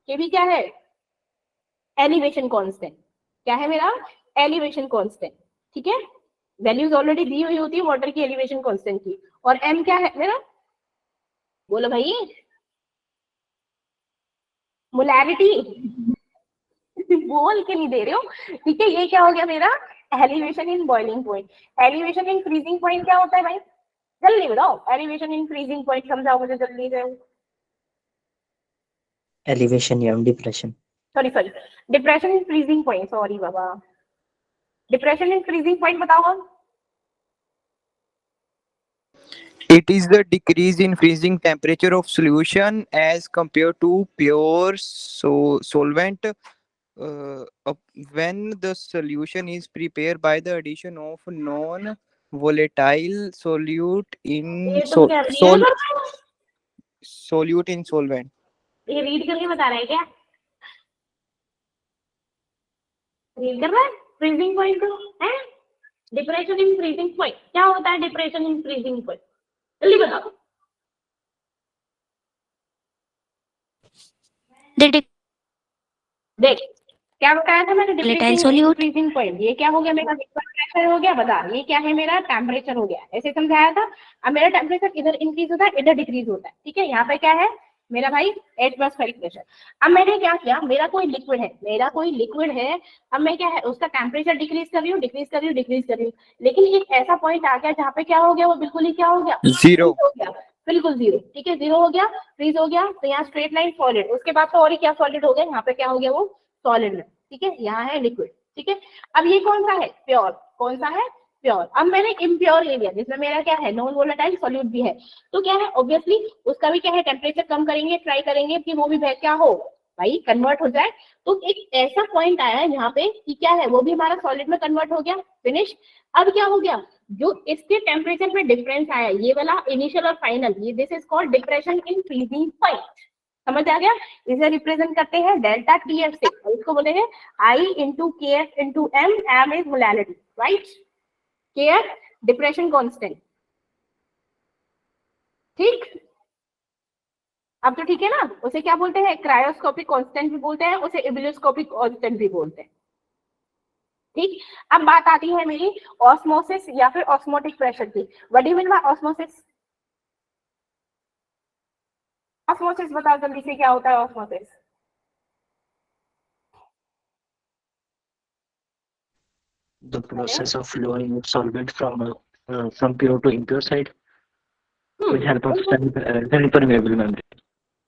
के बी क्या है एलिवेशन कांस्टेंट, क्या है मेरा एलिवेशन कांस्टेंट। ठीक है, वैल्यूज ऑलरेडी दी हुई होती है वाटर की एलिवेशन कांस्टेंट की। और एम क्या है मेरा, बोलो भाई, मोलैरिटी बोल के नहीं दे रहे हो। ठीक है, ये क्या हो गया मेरा elevation in boiling point. Elevation in freezing point क्या होता है भाई, जल्दी बताओ, एलिवेशन इन फ्रीजिंग पॉइंट समझाओ मुझे जल्दी से। Elevation या depression. Sorry depression in freezing point, sorry Baba, depression in freezing point बताओ। It is the decrease in freezing temperature of solution as compared to pure solvent when the solution is prepared by the addition of non-volatile solute in ये तुम क्या रीड कर रहे हो, solute in solvent. ये रीड करके बता रहे हैं क्या, रीड कर रहा है फ्रीजिंग पॉइंट को है। डिप्रेशन इन फ्रीजिंग पॉइंट क्या होता है, डिप्रेशन इन फ्रीजिंग पॉइंट जल्दी बताओ। देख क्या बताया था मैंने, डिप्रेशन फ्रीजिंग पॉइंट, ये क्या हो गया मेरा वेपर प्रेशर हो गया, बता ये क्या है मेरा टेम्परेचर हो गया, ऐसे समझाया था। अब मेरा टेम्परेचर इधर इंक्रीज होता है इधर डिक्रीज होता है। ठीक है, यहाँ पे क्या है मेरा भाई एटमॉस्फेरिक प्रेशर। अब मैंने क्या किया, मेरा कोई लिक्विड है, अब मैं क्या है उसका टेम्परेचर डिक्रीज कर रही हूँ, लेकिन एक ऐसा पॉइंट आ गया जहाँ पे क्या हो गया, वो बिल्कुल ही क्या हो गया, जीरो हो गया, बिल्कुल जीरो। ठीक है, जीरो हो गया, फ्रीज हो गया, तो यहाँ स्ट्रेट लाइन सॉलिड, उसके बाद तो और ही क्या सॉलिड हो गया, यहाँ पे क्या हो गया वो सॉलिड में। ठीक है, यहाँ है लिक्विड। ठीक है, अब ये कौन सा है प्योर, कौन सा है प्योर। अब मैंने इम्प्योर ले लिया जिसमें मेरा क्या है, नॉन वोलेटाइल सॉल्यूट भी है, तो क्या है ऑब्वियसली उसका भी क्या है, टेम्परेचर कम करेंगे, ट्राई करेंगे कि वो भी क्या हो भाई, कन्वर्ट हो जाए। तो एक ऐसा पॉइंट आया है यहाँ पे कि क्या है, वो भी हमारा सॉलिड में कन्वर्ट हो गया, फिनिश। अब क्या हो गया, जो इसके टेम्परेचर में डिफरेंस आया, ये वाला इनिशियल और फाइनल, ये this is called depression in freezing point. समझ आ गया? इसे रिप्रेजेंट करते हैं डेल्टा टीएफ से, और इसको बोलेंगे i into K F into M, M is molality, right, K F depression constant. ठीक, अब तो ठीक है ना। उसे क्या बोलते हैं, क्रायोस्कोपिक कांस्टेंट भी बोलते हैं, उसे इबिलियोस्कोपिक कांस्टेंट भी बोलते हैं। ठीक, अब बात आती है मेरी ऑस्मोसिस या फिर ऑस्मोटिक प्रेशर की। What do you mean by osmosis? Osmosis बताओ जल्दी से, क्या होता है osmosis? The process of flowing of solvent from pure to impure side with help of semi-permeable membrane.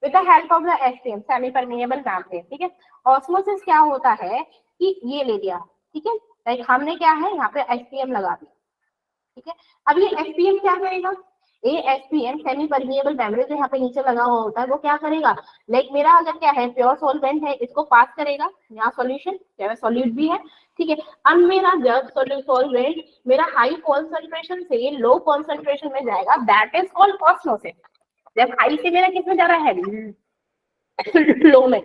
With the help of the SPM, semi permeable membrane। ठीक है, ऑस्मोसिस क्या होता है कि ये ले लिया, ठीक है, लाइक हमने क्या है यहाँ पे SPM लगा दिया, ठीक है। अब ये SPM क्या करेगा, ये SPM सेमी परमिएबल मेम्ब्रेन जो यहाँ पे नीचे लगा हुआ होता है, वो क्या करेगा, लाइक मेरा अगर क्या है प्योर सॉल्वेंट है, इसको पास करेगा यहाँ सॉल्यूशन, क्या सॉल्यूट भी है, ठीक है। अब मेरा जब सॉल्वेंट मेरा हाई कॉन्सेंट्रेशन से लो कॉन्सेंट्रेशन में जाएगा, दैट इज कॉल्ड ऑस्मोसिस। जब हाई से मेरा किस में जा रहा है, लो में,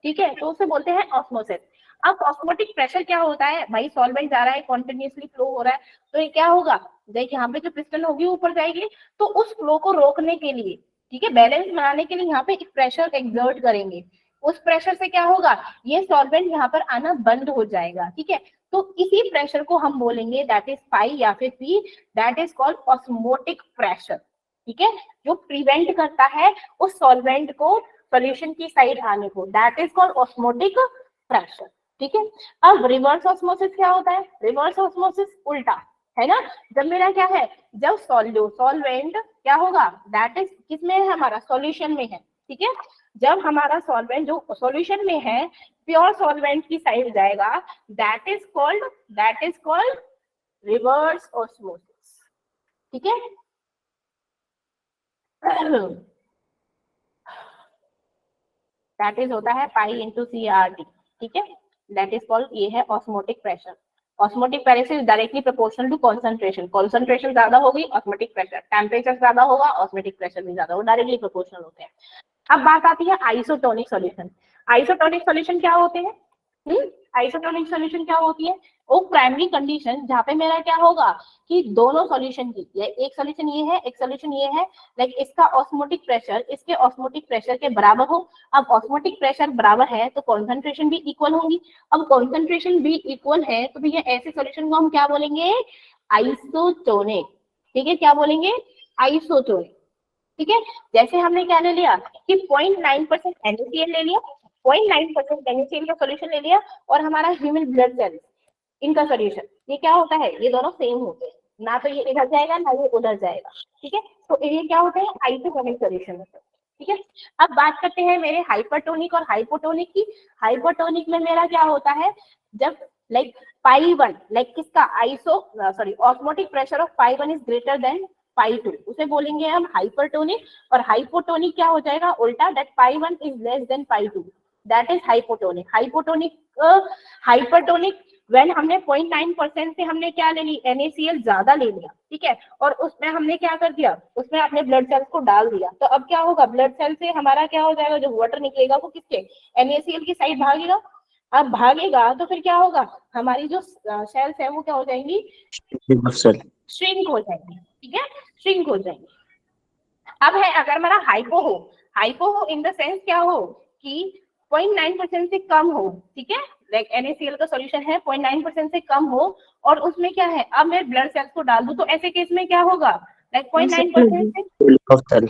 ठीक है, तो उसे बोलते हैं ऑस्मोसिस। अब ऑस्मोटिक प्रेशर क्या होता है भाई, सॉल्वेंट जा रहा है, कॉन्टिन्यूसली फ्लो हो रहा है, तो ये क्या होगा, देखिए यहाँ पे जो पिस्टन होगी ऊपर जाएगी, तो उस फ्लो को रोकने के लिए, ठीक है, बैलेंस बनाने के लिए यहाँ पे एक प्रेशर एक्सर्ट करेंगे। उस प्रेशर से क्या होगा, ये सॉल्वेंट यहाँ पर आना बंद हो जाएगा, ठीक है। तो इसी प्रेशर को हम बोलेंगे दैट इज पाई या फिर P, that is called osmotic pressure, ठीक है, जो प्रिवेंट करता है उस सॉल्वेंट को सॉल्यूशन की साइड आने को, that is called osmotic pressure, ठीक है। अब रिवर्स ऑस्मोसिस क्या होता है, रिवर्स ऑस्मोसिस उल्टा है ना, जब मेरा क्या है, जब सॉल्वेंट क्या होगा, दैट इज किसमें है, हमारा सॉल्यूशन में है, ठीक है। जब हमारा सॉल्वेंट जो सॉल्यूशन में है प्योर सॉल्वेंट की साइड जाएगा, that is called reverse osmosis, ठीक है। दैट इज होता है पाई इंटू CRT, ठीक है, दैट इज कॉल्ड, ये है osmotic pressure. Osmotic pressure is directly proportional to concentration, concentration ज्यादा होगी ऑस्मोटिक प्रेशर, टेम्परेचर ज्यादा होगा ऑस्मोटिक प्रेशर भी ज्यादा होगा, डायरेक्टली प्रोपोर्शनल होते हैं। अब बात आती है आइसोटोनिक सॉल्यूशन। आइसोटोनिक सॉल्यूशन क्या होते हैं, आइसोटोनिक सॉल्यूशन क्या होती है, वो प्राइमरी कंडीशन जहाँ पे मेरा क्या होगा कि दोनों सॉल्यूशन की, एक सॉल्यूशन ये है, एक सॉल्यूशन ये है, लाइक इसका ऑस्मोटिक प्रेशर इसके ऑस्मोटिक प्रेशर के बराबर हो। अब ऑस्मोटिक प्रेशर बराबर है तो कॉन्सेंट्रेशन भी इक्वल होगी। अब कॉन्सेंट्रेशन भी इक्वल है तो भैया ऐसे सॉल्यूशन को हम क्या बोलेंगे, आइसोटोनिक, ठीक है, क्या बोलेंगे, आइसोटोनिक, ठीक है। जैसे हमने क्या ले लिया कि 0.9% NaCl ले लिया, 0.9% NaCl का सॉल्यूशन ले लिया, और हमारा ह्यूमन ब्लड सेल्स इनका सॉल्यूशन, ये क्या होता है, ये दोनों सेम होते हैं, ना तो ये इधर जाएगा ना ये उधर जाएगा, ठीक है। तो ये क्या होते हैं, आइसोटोनिक सॉल्यूशन, ठीक है। अब बात करते हैं मेरे हाइपरटोनिक और हाइपोटोनिक की। हाइपरटोनिक में मेरा क्या होता है, जब लाइक π1, लाइक किसका, osmotic pressure of π1 is greater than π2, उसे बोलेंगे हम हाइपरटोनिक। और हाइपोटोनिक क्या हो जाएगा उल्टा, that π1 is less than π2, that is hypotonic. Hypertonic when हमने 0.9% से हमने क्या ले ली, NaCl ज्यादा ले लिया, ठीक है, और उसमें हमने क्या कर दिया, उसमें अपने ब्लड सेल्स को डाल दिया, तो अब क्या होगा, ब्लड सेल से हमारा क्या हो जाएगा, जो वाटर निकलेगा वो किसके, NaCl की साइड भागेगा। अब भागेगा तो फिर क्या होगा, हमारी जो सेल्स है वो क्या हो जाएंगी, श्रिंक हो जाएंगी, ठीक है, श्रिंक हो जाएंगी। अब है अगर मेरा हाइपो हो इन द सेंस क्या हो कि 0.9% से कम हो, ठीक है, लाइक NaCl का सॉल्यूशन है 0.9% से कम हो, और उसमें क्या है, अब मैं ब्लड सेल्स को डाल दूं, तो ऐसे केस में क्या होगा, लाइक 0.9% से,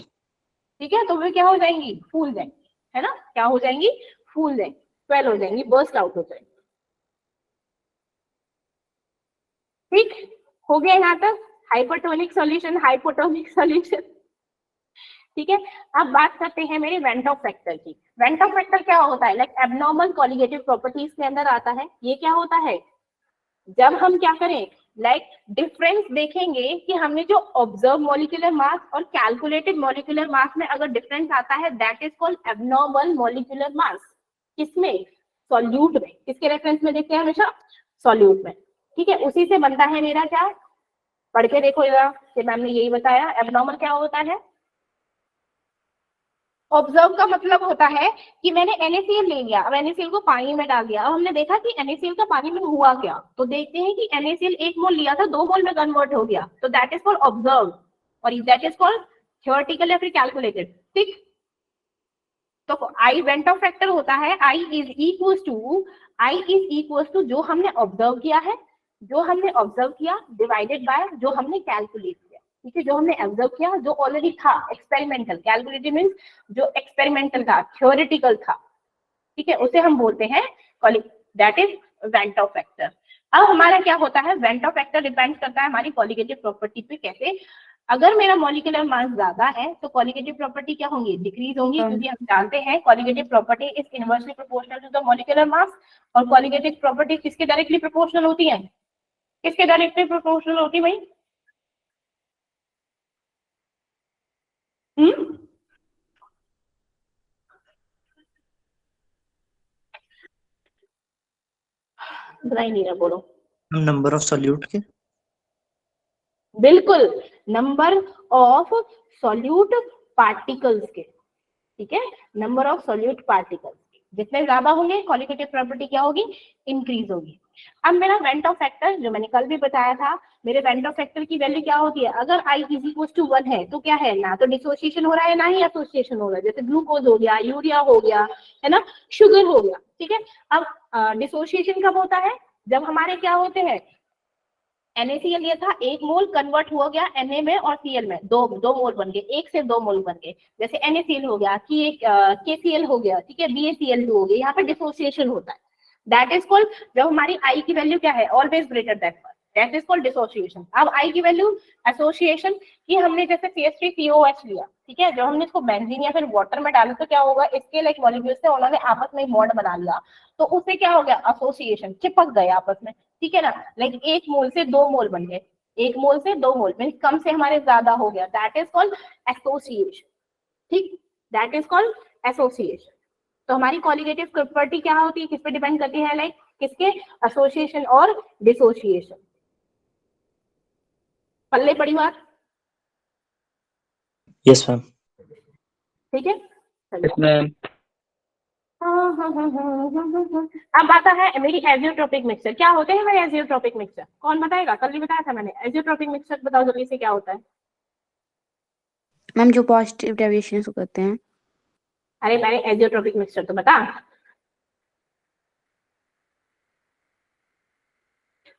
ठीक है, तो वे क्या हो जाएंगी, फूल जाएंगी, है ना, क्या हो जाएंगी, फूल जाएंगी, स्वेल हो जाएंगी, बर्स्ट आउट हो जाएंगी। ठीक हो गया यहाँ तक हाइपरटोनिक सॉल्यूशन, हाइपोटोनिक सॉल्यूशन, ठीक है। अब बात करते हैं मेरे वेंटॉफ फैक्टर की। वेंटॉफ फैक्टर क्या होता है, लाइक एबनॉर्मल कोलिगेटिव प्रॉपर्टीज के अंदर आता है। ये क्या होता है, जब हम क्या करें, लाइक डिफरेंस देखेंगे कि हमने जो ऑब्जर्व मॉलिक्यूलर मास और कैलकुलेटेड मॉलिक्यूलर मास में अगर डिफरेंस आता है, that is called abnormal molecular mass. किसमें? सॉल्यूट में। किसके रेफरेंस में देखते हैं? हमेशा सॉल्यूट में। ठीक है, उसी से बनता है मेरा क्या, पढ़ के देखो जरा कि मैम ने यही बताया। एब्नॉर्मल क्या होता है? ऑब्जर्व का मतलब होता है कि मैंने NaCl ले लिया, अब NaCl को पानी में डाल दिया, अब हमने देखा कि NaCl का पानी में हुआ क्या, तो देखते हैं कि NaCl 1 मोल लिया था 2 मोल में कन्वर्ट हो गया, तो दैट इज कॉल्ड ऑब्जर्व और दैट इज कॉल्ड थ्योरेटिकल या फिर कैलकुलेटेड। ठीक, तो आई वेंट ऑफ फैक्टर होता है I इज इक्वल टू जो हमने ऑब्जर्व किया है, जो हमने ऑब्जर्व किया डिवाइडेड बाय जो हमने कैलकुलेट किया। ठीक है, जो हमने ऑब्जर्व किया, जो ऑलरेडी था एक्सपेरिमेंटल, कैलकुलेटेड मींस जो एक्सपेरिमेंटल था, थ्योरेटिकल था। ठीक है, उसे हम बोलते हैं that is went of factor. अब हमारा क्या होता है, वेंट ऑफ फैक्टर डिपेंड करता है हमारी क्वालिटेटिव प्रॉपर्टी पे। कैसे? अगर मेरा मॉलिक्यूलर मास ज्यादा है तो क्वालिटेटिव प्रॉपर्टी क्या होंगी? डिक्रीज होंगी, क्योंकि हम जानते हैं qualitative property is inversely proportional to the molecular mass. और क्वालिटेटिव प्रॉपर्टी किसके डायरेक्टली प्रोपोर्शनल होती है? किसके डायरेक्टली प्रोपोर्शनल होती है भाई? बताई नहीं रहा, बोलो। नंबर ऑफ सॉल्यूट के, बिल्कुल, नंबर ऑफ सॉल्यूट पार्टिकल्स के। ठीक है, नंबर ऑफ सॉल्यूट पार्टिकल्स जितने ज्यादा होंगे क्वालिटेटिव प्रॉपर्टी क्या होगी? इंक्रीज होगी। अब मेरा वेंट ऑफ फैक्टर जो मैंने कल भी बताया था, मेरे वेंट ऑफ फैक्टर की वैल्यू क्या होती है? अगर I इज इक्वल टू 1 है तो क्या है, ना तो डिसोसिएशन हो रहा है ना ही एसोसिएशन हो रहा है। जैसे ग्लूकोज हो गया, यूरिया हो गया, है ना, शुगर हो गया। ठीक है, अब डिसोसिएशन कब होता है? जब हमारे क्या होते हैं, NaCl ये था 1 मोल कन्वर्ट हो गया Na में और Cl में, दो मोल बन गए, 1 से 2 मोल बन गए। जैसे NaCl हो गया, KCl हो गया, ठीक है, BaCl2 हो गया, यहाँ पर डिसोसिएशन होता है। दैट इज कॉल्ड, जब हमारी I की वैल्यू क्या है? Always greater than 1, that is called dissociation. अब I की वैल्यू एसोसिएशन की, हमने जैसे CH3COH लिया, ठीक है, जब हमने इसको बेंजीन या फिर वाटर में डाला तो क्या होगा? इसके लाइक मॉलिक्यूल्स से उन्होंने आपस में बॉन्ड बना लिया, तो उससे क्या हो गया? एसोसिएशन, चिपक गए आपस में। ठीक है ना, लाइक 1 मोल से 2 मोल बन गए, 1 मोल से 2 मोल मींस कम से हमारे ज्यादा हो गया, दैट इज कॉल्ड एसोसिएशन। ठीक, दैट इज कॉल्ड एसोसिएशन। तो हमारी क्वालिटेटिव प्रॉपर्टी क्या होती है? किस पे डिपेंड करती है? लाइक किसके? एसोसिएशन और डिसोसिएशन। पल्ले पड़ी बात? Yes ma'am. ठीक है, यस मैम। अब आता है मेरी एजियोट्रोपिक मिक्सचर। क्या होते हैं मेरे एजियोट्रोपिक मिक्सचर? कौन बताएगा? कल भी बताया था मैंने। एजियोट्रोपिक मिक्सचर बताओ जल्दी से, क्या होता है? मैम जो पॉजिटिव डेविएशन करते हैं। अरे मैंने एजियोट्रोपिक मिक्सचर तो बता।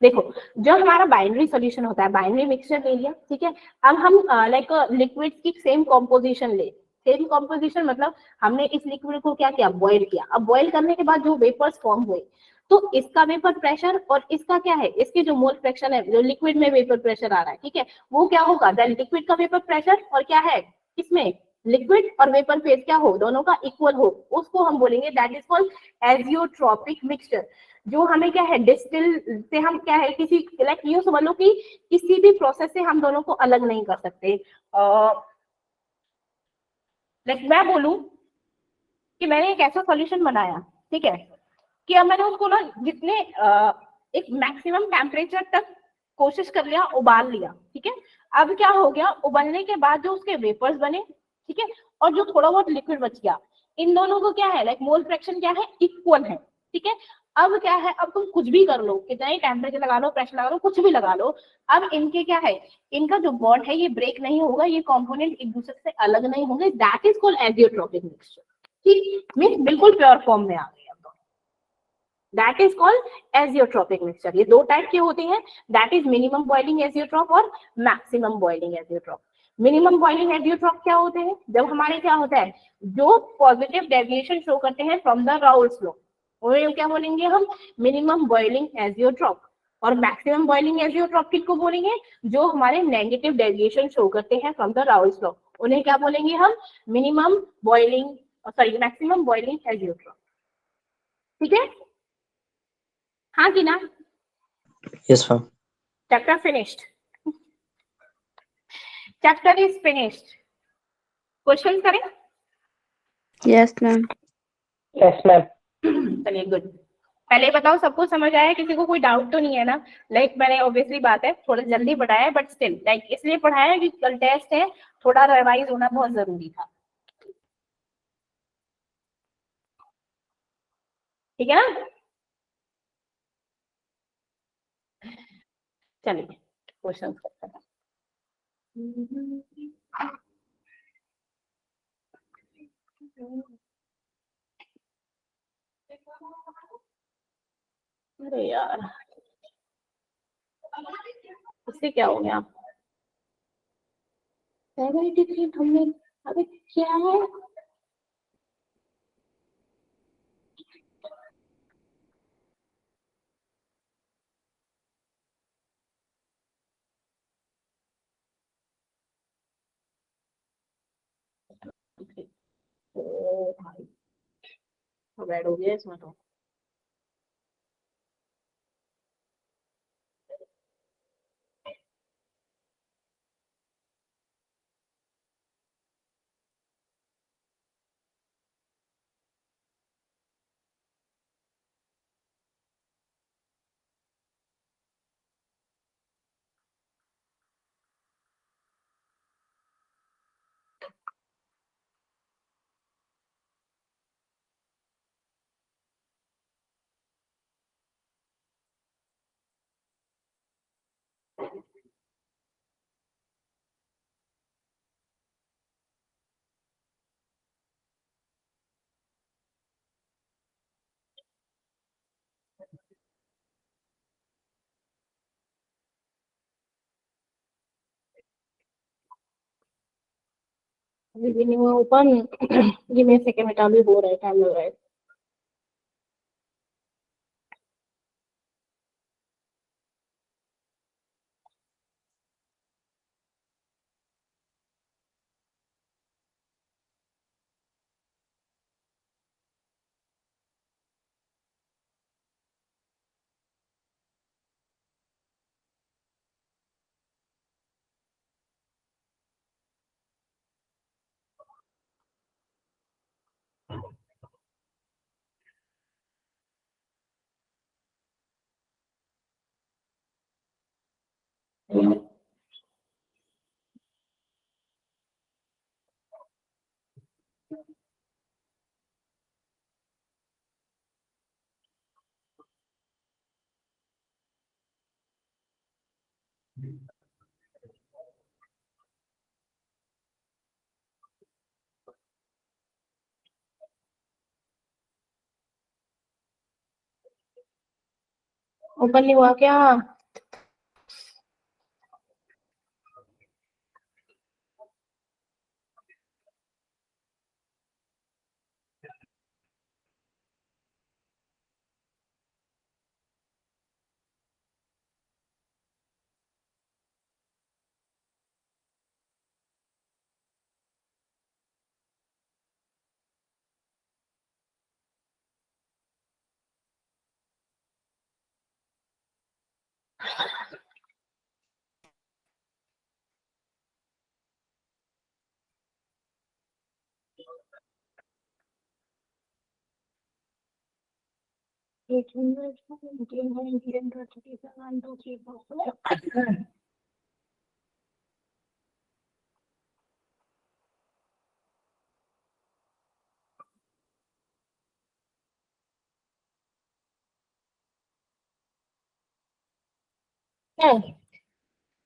देखो, जो हमारा बाइनरी सॉल्यूशन होता है, बाइनरी मिक्सचर ले लिया, ठीक है, अब हम लाइक लिक्विड की सेम कॉम्पोजिशन ले, सेम कॉम्पोजिशन मतलब हमने इस लिक्विड को क्या किया? बॉयल किया। अब बॉयल करने के बाद जो वेपर्स फॉर्म हुए, तो इसका वेपर प्रेशर और इसका क्या है? इसके जो मोल फ्रैक्शन है, जो लिक्विड में वेपर प्रेशर आ रहा है, ठीक है, वो क्या होगा? देन लिक्विड का वेपर प्रेशर और क्या है इसमें? लिक्विड और वेपर फेज क्या हो? दोनों का इक्वल हो, उसको हम बोलेंगे that is called azeotropic mixture. जो हमें क्या है? डिस्टिल से हम क्या है, किसी लाइक यूं समझ लो कि किसी भी प्रोसेस से हम दोनों को अलग नहीं कर सकते। लाइक मैं बोलूं कि मैंने एक ऐसा सॉल्यूशन बनाया, ठीक है, कि अब मैंने उसको ना जितने एक मैक्सिमम टेम्परेचर तक कोशिश कर लिया, उबाल लिया, ठीक है। अब क्या हो गया? उबलने के बाद जो उसके वेपर्स बने, ठीक है, और जो थोड़ा बहुत लिक्विड बच गया, इन दोनों को क्या है? लाइक मोल फ्रैक्शन क्या है? इक्वल है, ठीक है। अब क्या है? अब तुम कुछ भी कर लो, कितना ही टेम्परेचर लगा लो, प्रेशर लगा लो, कुछ भी लगा लो, अब इनके क्या है? इनका जो बॉन्ड है ये ब्रेक नहीं होगा, ये कंपोनेंट एक दूसरे से अलग नहीं होंगे। That is called azeotropic mixture. ठीक, मींस बिल्कुल प्योर फॉर्म में आ गए। That is called azeotropic mixture. ये दो टाइप के होते हैं, that is minimum boiling azeotrope और maximum boiling azeotrope. Minimum boiling azeotrope क्या होते हैं? जब हमारे क्या होता है, जो पॉजिटिव डेविएशन शो करते हैं फ्रॉम द राउल्स लॉ, उन्हें क्या बोलेंगे हम? Minimum boiling azeotrope. और मैक्सिमम बॉइलिंग एजियोट्रॉप किसको बोलेंगे? जो हमारे नेगेटिव डेविएशन शो करते हैं फ्रॉम द राउल्स लॉ, उन्हें क्या बोलेंगे हम? Minimum boiling, sorry maximum boiling azeotrope. ठीक है, हाँ कि ना? Yes ma'am. Chapter finished. Chapter is finished. Questions करें? Yes, ma'am. Yes, ma'am. चलिए गुड. पहले बताओ सबको समझ आया, किसी को कोई डाउट तो नहीं है ना? लाइक मैंने ऑब्वियसली बात है थोड़ा जल्दी पढ़ाया है, बट स्टिल लाइक इसलिए पढ़ाया कि कल टेस्ट है, थोड़ा रिवाइज होना बहुत जरूरी था. ठीक है ना? चलिए क्वेश्चन करते हैं. अरे यार इससे क्या हो गया? 73 हमने, अबे क्या है? ओ भाई बैड हो गया इसमें तो. अभी भी नहीं हुआ ओपन. ये मेरे सेकंड में चालू हो रहा है, टाइम लग रहा है. ओपन नहीं हुआ क्या?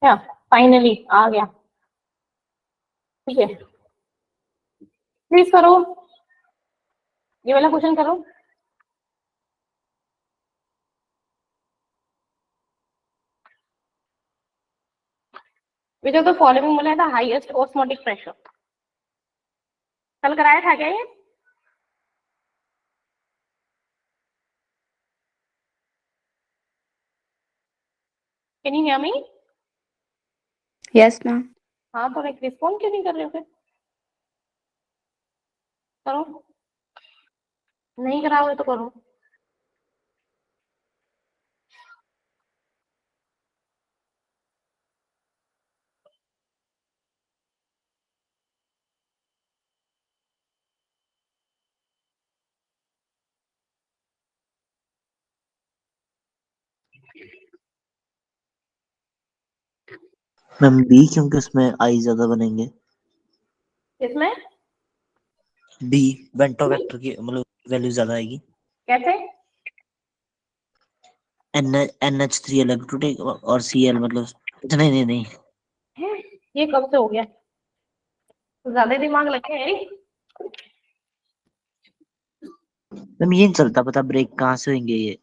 क्या फाइनली आ गया? ठीक है प्लीज करो, ये वाला क्वेश्चन करो. विच ऑफ द फॉलोइंग बोला था हाईएस्ट ऑस्मोटिक प्रेशर? कल कराया था क्या ये? Can you hear me? Yes, ma'am. हाँ तो लाइक रिस्पॉन्ड क्यों नहीं कर रहे हो? फिर करो, नहीं कराओगे तो करो. मैम बी, क्योंकि उसमें आई ज्यादा बनेंगे। इसमें बी, वेंटो वेक्टर की मतलब वैल्यू ज्यादा आएगी। कैसे? NH3 अलग टूटेगा और Cl मतलब अच्छा, नहीं नहीं नहीं। हैं? ये कब से हो गया? ज्यादा दिमाग लगे हैं। मैम ये नहीं चलता पता ब्रेक कहाँ से होंगे ये।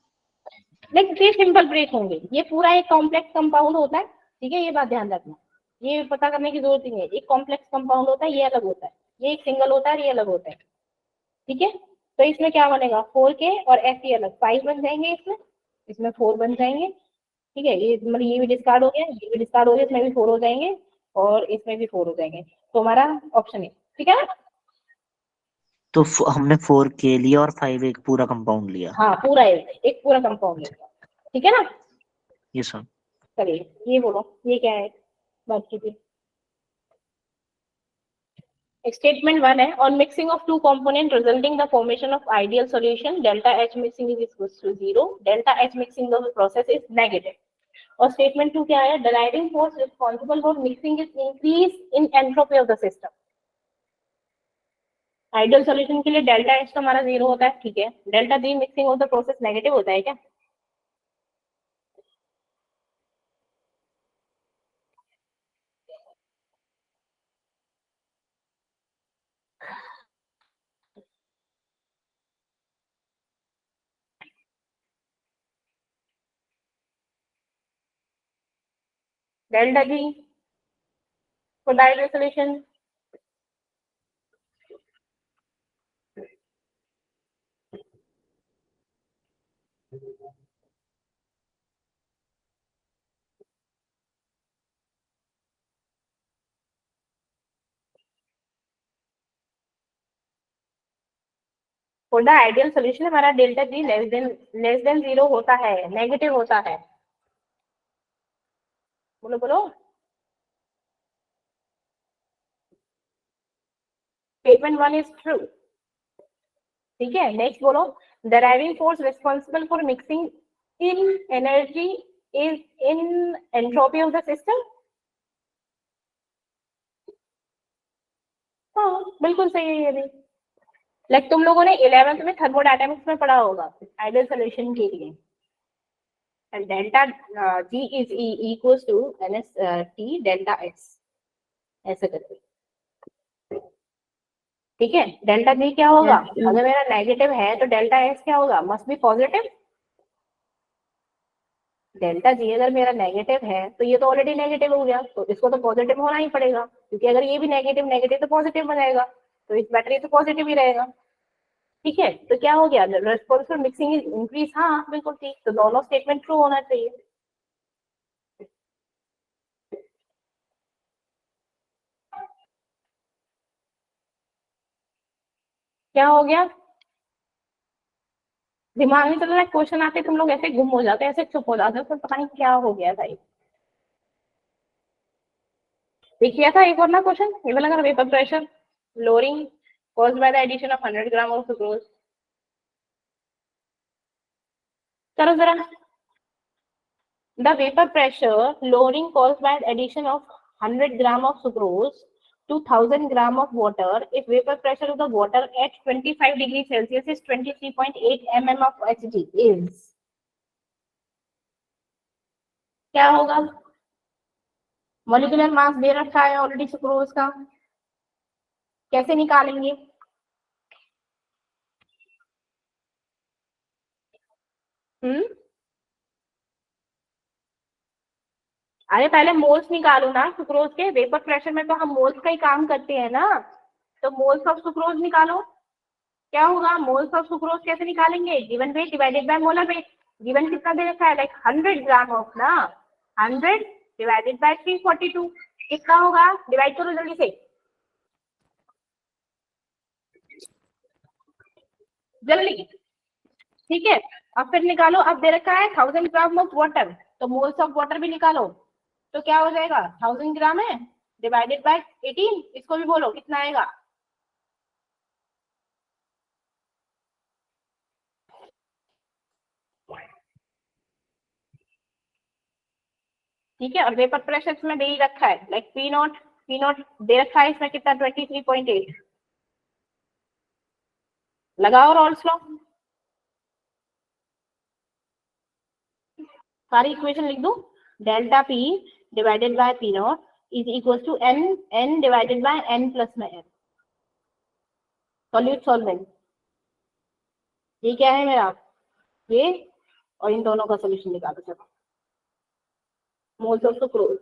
लाइक ये सिंपल ब्रेक होंगे, ये पूरा एक कॉम्प्लेक्स कंपाउंड होता है, ठीक है, ये बात ध्यान रखना। ये पता करने की जरूरत ही नहीं है, एक कॉम्प्लेक्स कंपाउंड होता है, ये अलग होता है, ये एक सिंगल होता है, ये अलग होता है, ठीक है। तो इसमें क्या बनेगा, 4K और ऐसे अलग 5 बन जाएंगे, इसमें इसमें 4 बन जाएंगे, ठीक है। ये मतलब ये भी डिस्कार्ड हो गया, ये भी डिस्कार्ड हो गया, इसमें भी 4 हो जाएंगे और इसमें भी 4 हो जाएंगे। तो हमारा ऑप्शन है, ठीक है ना? तो हमने 4K लिया और 5 एक पूरा कंपाउंड लिया। हाँ पूरा एक पूरा कंपाउंड लेगा, ठीक है ना? ये सर। चलिए ये बोलो, ये क्या है, बात कीजिए। Statement 1 है, on mixing of two components resulting the formation of ideal solution, delta H mixing is equals to 0, delta H mixing of the process is negative. और statement 2 क्या है, driving force responsible for mixing is increase in entropy of the system. Ideal solution के लिए डेल्टा H तो हमारा 0 होता है, ठीक है। Delta G mixing of the process negative होता है क्या? Delta G for the ideal solution, for the ideal solution हमारा डेल्टा G लेस देन 0 होता है, नेगेटिव होता है। बोलो बोलो। स्टेटमेंट 1 इज ट्रू, ठीक है। नेक्स्ट बोलो, driving force responsible for mixing in energy is in entropy of the system. हाँ बिल्कुल सही है ये भी। लाइक तुम लोगों ने 11th में थर्मोडायनामिक्स में पढ़ा होगा आइडियल सॉल्यूशन के लिए, and delta G is equals to NS T delta S, ऐसे करके, ठीक है। डेल्टा G क्या होगा, अगर मेरा नेगेटिव है तो डेल्टा S क्या होगा, must be positive. Delta G अगर मेरा नेगेटिव है तो ये तो ऑलरेडी नेगेटिव हो गया, तो इसको तो पॉजिटिव होना ही पड़ेगा, क्योंकि अगर ये भी नेगेटिव नेगेटिव तो पॉजिटिव बनेगा, तो इस बैटरी तो पॉजिटिव ही रहेगा, ठीक है। तो क्या हो गया, response for mixing is increase, हाँ बिल्कुल ठीक, तो दोनों स्टेटमेंट ट्रू होना चाहिए। क्या हो गया, दिमाग में चल रहा है, क्वेश्चन आते तुम लोग ऐसे गुम हो जाते हैं, ऐसे चुप हो जाते हो, तो पता नहीं क्या हो गया था। देखिए था एक और ना क्वेश्चन, ये वाला, अगर vapour pressure lowering caused by the addition of 100 gram of sucrose, करो जरा। The vapor pressure lowering caused by the addition of 100 gram of sucrose to 1000 gram of water if vapor pressure of the water at 25 degrees Celsius is 23.8 mm of Hg is, क्या होगा? मॉलिक्यूलर मास दे रखा है ऑलरेडी सुक्रोज का, कैसे निकालेंगे? अरे पहले मोल्स निकालो ना सुक्रोज के, वेपर प्रेशर में तो हम मोल्स का ही काम करते हैं ना, तो मोल्स ऑफ सुक्रोज निकालो। क्या होगा, मोल्स ऑफ सुक्रोज कैसे निकालेंगे, given weight divided by molar weight. Given कितना दे रखा है, लाइक 100 ग्राम ऑफ ना, 100 डिवाइडेड बाय 342, कितना होगा, डिवाइड करो जल्दी से, जल्दी, ठीक है। अब फिर निकालो, अब दे रखा है 1000 ग्राम ऑफ वाटर, तो मोल्स ऑफ वाटर भी निकालो, तो क्या हो जाएगा, 1000 ग्राम है डिवाइडेड बाय 18, इसको भी बोलो कितना आएगा। ठीक है, और वेपर प्रेशर इसमें दे ही रखा है, लाइक पी नॉट दे रखा है इसमें कितना 23.8। लगाओ रॉल्स लॉ, सारी इक्वेशन लिख दो। Delta P divided by P not is equal to N divided by N plus में एन। सॉल्यूट सॉल्वेंट, ये क्या है मेरा, ये, और इन दोनों का सोल्यूशन निकालो। चलो moles of sucrose,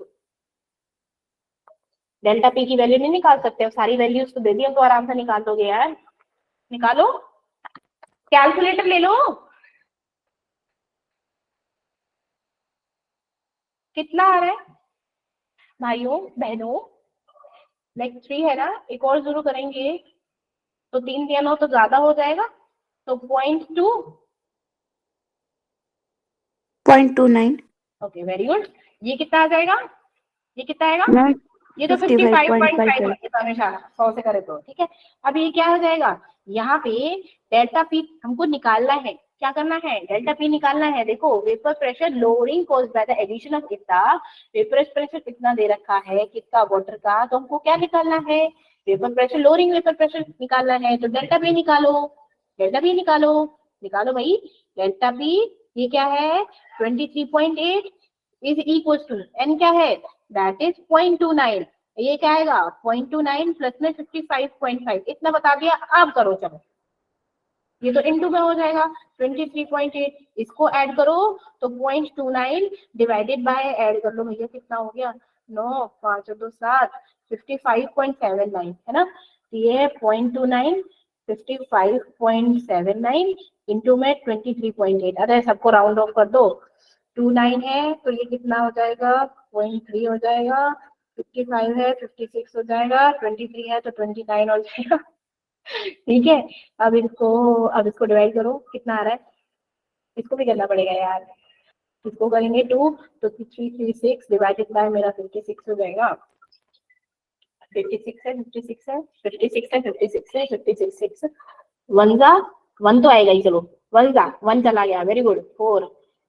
delta P की वैल्यू नहीं निकाल सकते, अब सारी वैल्यूज तो दे दी, अब तो आराम से निकाल दोगे यार, निकालो, कैलकुलेटर ले लो। कितना आ रहा है भाइयों बहनों, लाइक 3 है ना, एक और जीरो करेंगे तो 3 दिया 9 तो ज्यादा हो जाएगा, तो 0.29। Okay very good. ये कितना आ जाएगा, ये कितना आएगा, मैम ये तो 55.5 है, हमेशा 100 से करे तो ठीक है। अब ये क्या हो जाएगा, यहाँ पे डेल्टा पी हमको निकालना है, क्या करना है, डेल्टा पी निकालना है। देखो vapour pressure lowering caused by the addition of इतना, वेपर प्रेशर कितना दे रखा है, कितना वाटर का, तो हमको क्या निकालना है, vapour pressure lowering vapour pressure निकालना है, तो डेल्टा पी निकालो, डेल्टा पी निकालो, निकालो भाई डेल्टा पी। ये क्या है 23.8 इज इक्वल टू एन क्या है, दैट इज 0.29। ये क्या आएगा 0.29 प्लस में 55.5, इतना बता दिया। अब करो चलो, ये तो इनटू में हो जाएगा 23.8, इसको ऐड करो तो 0.29 डिवाइडेड बाय, ऐड कर लो भैया कितना हो गया, 9 5 2 7, 55.79 है ना, तो ये है 0.29 55.79 इंटू में 23.8। अरे सबको राउंड ऑफ कर दो, 29 है तो ये कितना हो जाएगा 0.3 हो जाएगा, 55 है 56 हो जाएगा, 23 है तो 29 हो जाएगा। ठीक है, अब इसको डिवाइड करो, कितना आ रहा है, इसको भी करना पड़ेगा यार, इसको करेंगे 2 तो 336 डिवाइडेड बाय मेरा 56 हो जाएगा, 56 है 56 है 56 है 56 है 56 1 जा 1 तो आएगा ही, चलो 1 जा 1 चला गया, वेरी गुड 4,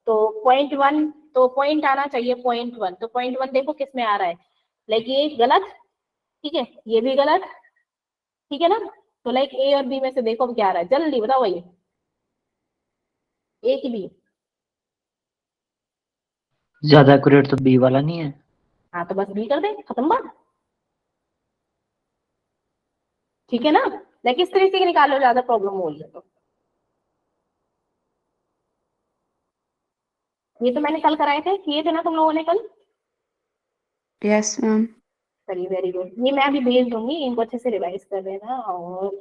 तो 0.1, तो पॉइंट आना चाहिए 0.1, तो 0.1 देखो किस में आ रहा है, लाइक ये गलत, ठीक है ये भी गलत, ठीक है ना, तो लाइक ए और बी में से देखो क्या आ रहा है, जल्दी बताओ भाई, ए की बी, ज्यादा एक्यूरेट तो बी वाला नहीं है। हाँ तो बस बी कर दे, खत्म बात, ठीक है ना, लाइक इस तरीके से निकालो, ज्यादा प्रॉब्लम हो रही है तो। ये तो मैंने कल कराए थे, किए थे ना तुम लोगों ने कल। Yes ma'am. चलिए वेरी गुड, ये मैं अभी भेज दूंगी, इनको अच्छे से रिवाइज कर देना, और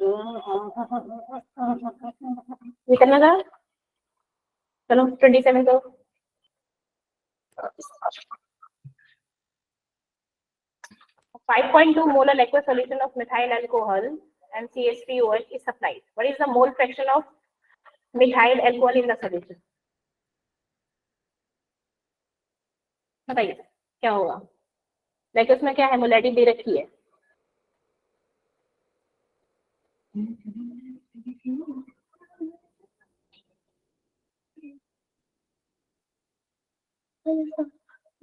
ये करना था, चलो 27 को 5.2 molar aqueous solution of methyl alcohol and CH3OH is supplied. What is the mole fraction of methyl alcohol in the solution? बताइए क्या होगा, लाइक उसमें क्या है, मोलैरिटी दे रखी है,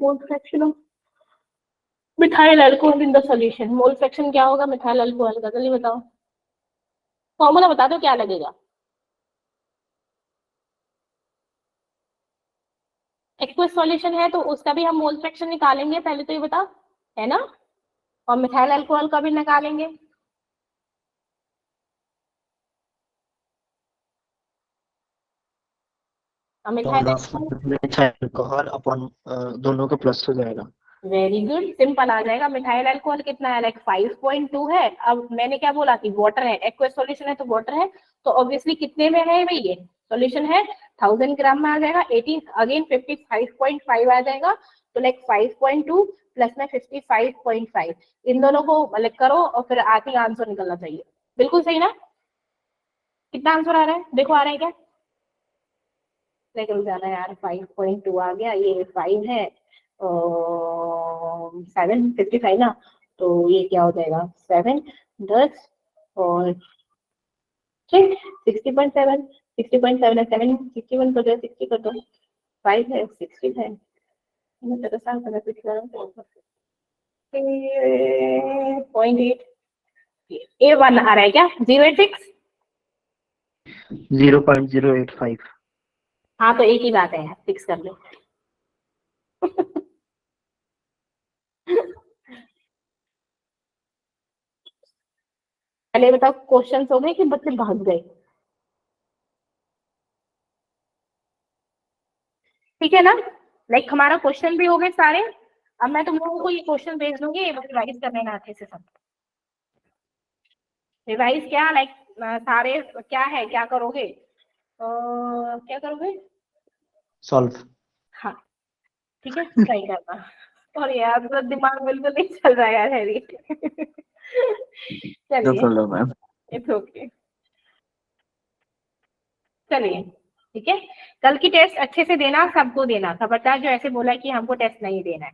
mole fraction of methyl alcohol in the solution. Mole fraction क्या होगा मिथाइल अल्कोहल का, जल्दी बताओ, फॉर्मूला बता दो क्या लगेगा। एक्वस सॉल्यूशन है तो उसका भी हम मोल फ्रैक्शन निकालेंगे, पहले तो ये बता, है ना, और मिथाइल अल्कोहल का भी निकालेंगे। मिथाइल अल्कोहल अपॉन दोनों का प्लस हो जाएगा। वेरी गुड, सिंपल आ जाएगा। मिथाइल अल्कोहल कितना है, लाइक 5.2 है। अब मैंने क्या बोला कि वाटर है, एक्वस सॉल्यूशन है तो वाटर है, तो ऑब्वियसली कितने में है भाई, ये सॉल्यूशन है 1000 ग्राम में आ जाएगा, 18 अगेन 55.5 आ जाएगा, तो लाइक 5.2 प्लस में 55.5, इन दोनों को मतलब करो और फिर आखिरी आंसर निकलना चाहिए। बिल्कुल सही ना, कितना आंसर आ रहा है देखो, आ रहा है क्या, लेकिन जाना यार 5.2 आ गया, ये 5 है 755 ना, तो ये क्या हो जाएगा 7 10 और 60.7 60.7 है, 7 61 कर दो, 60 कर दो, 5 है 60 है, मैं तो साल पहले कुछ करा 0.8 A1 आ रहा है क्या 0.86? 0.085. हाँ तो एक ही बात है यार, फिक्स कर लो। पहले बताओ क्वेश्चन हो गए कि बच्चे भाग गए? ठीक है ना, लाइक हमारा क्वेश्चन भी हो गए सारे। अब मैं तुम लोगों को ये क्वेश्चन भेज दूंगी, ये रिवाइज कर लेना अच्छे से सब। रिवाइज क्या, लाइक सारे क्या है, क्या करोगे, क्या करोगे? Solve. हाँ ठीक है, ट्राई करना। और यार तो दिमाग बिल्कुल नहीं चल रहा है यार हैरी। No चलिए, problem, ma'am. It's okay. चलिए ठीक है, कल की टेस्ट अच्छे से देना, सबको देना, खबरदार जो ऐसे बोला कि हमको टेस्ट नहीं देना है।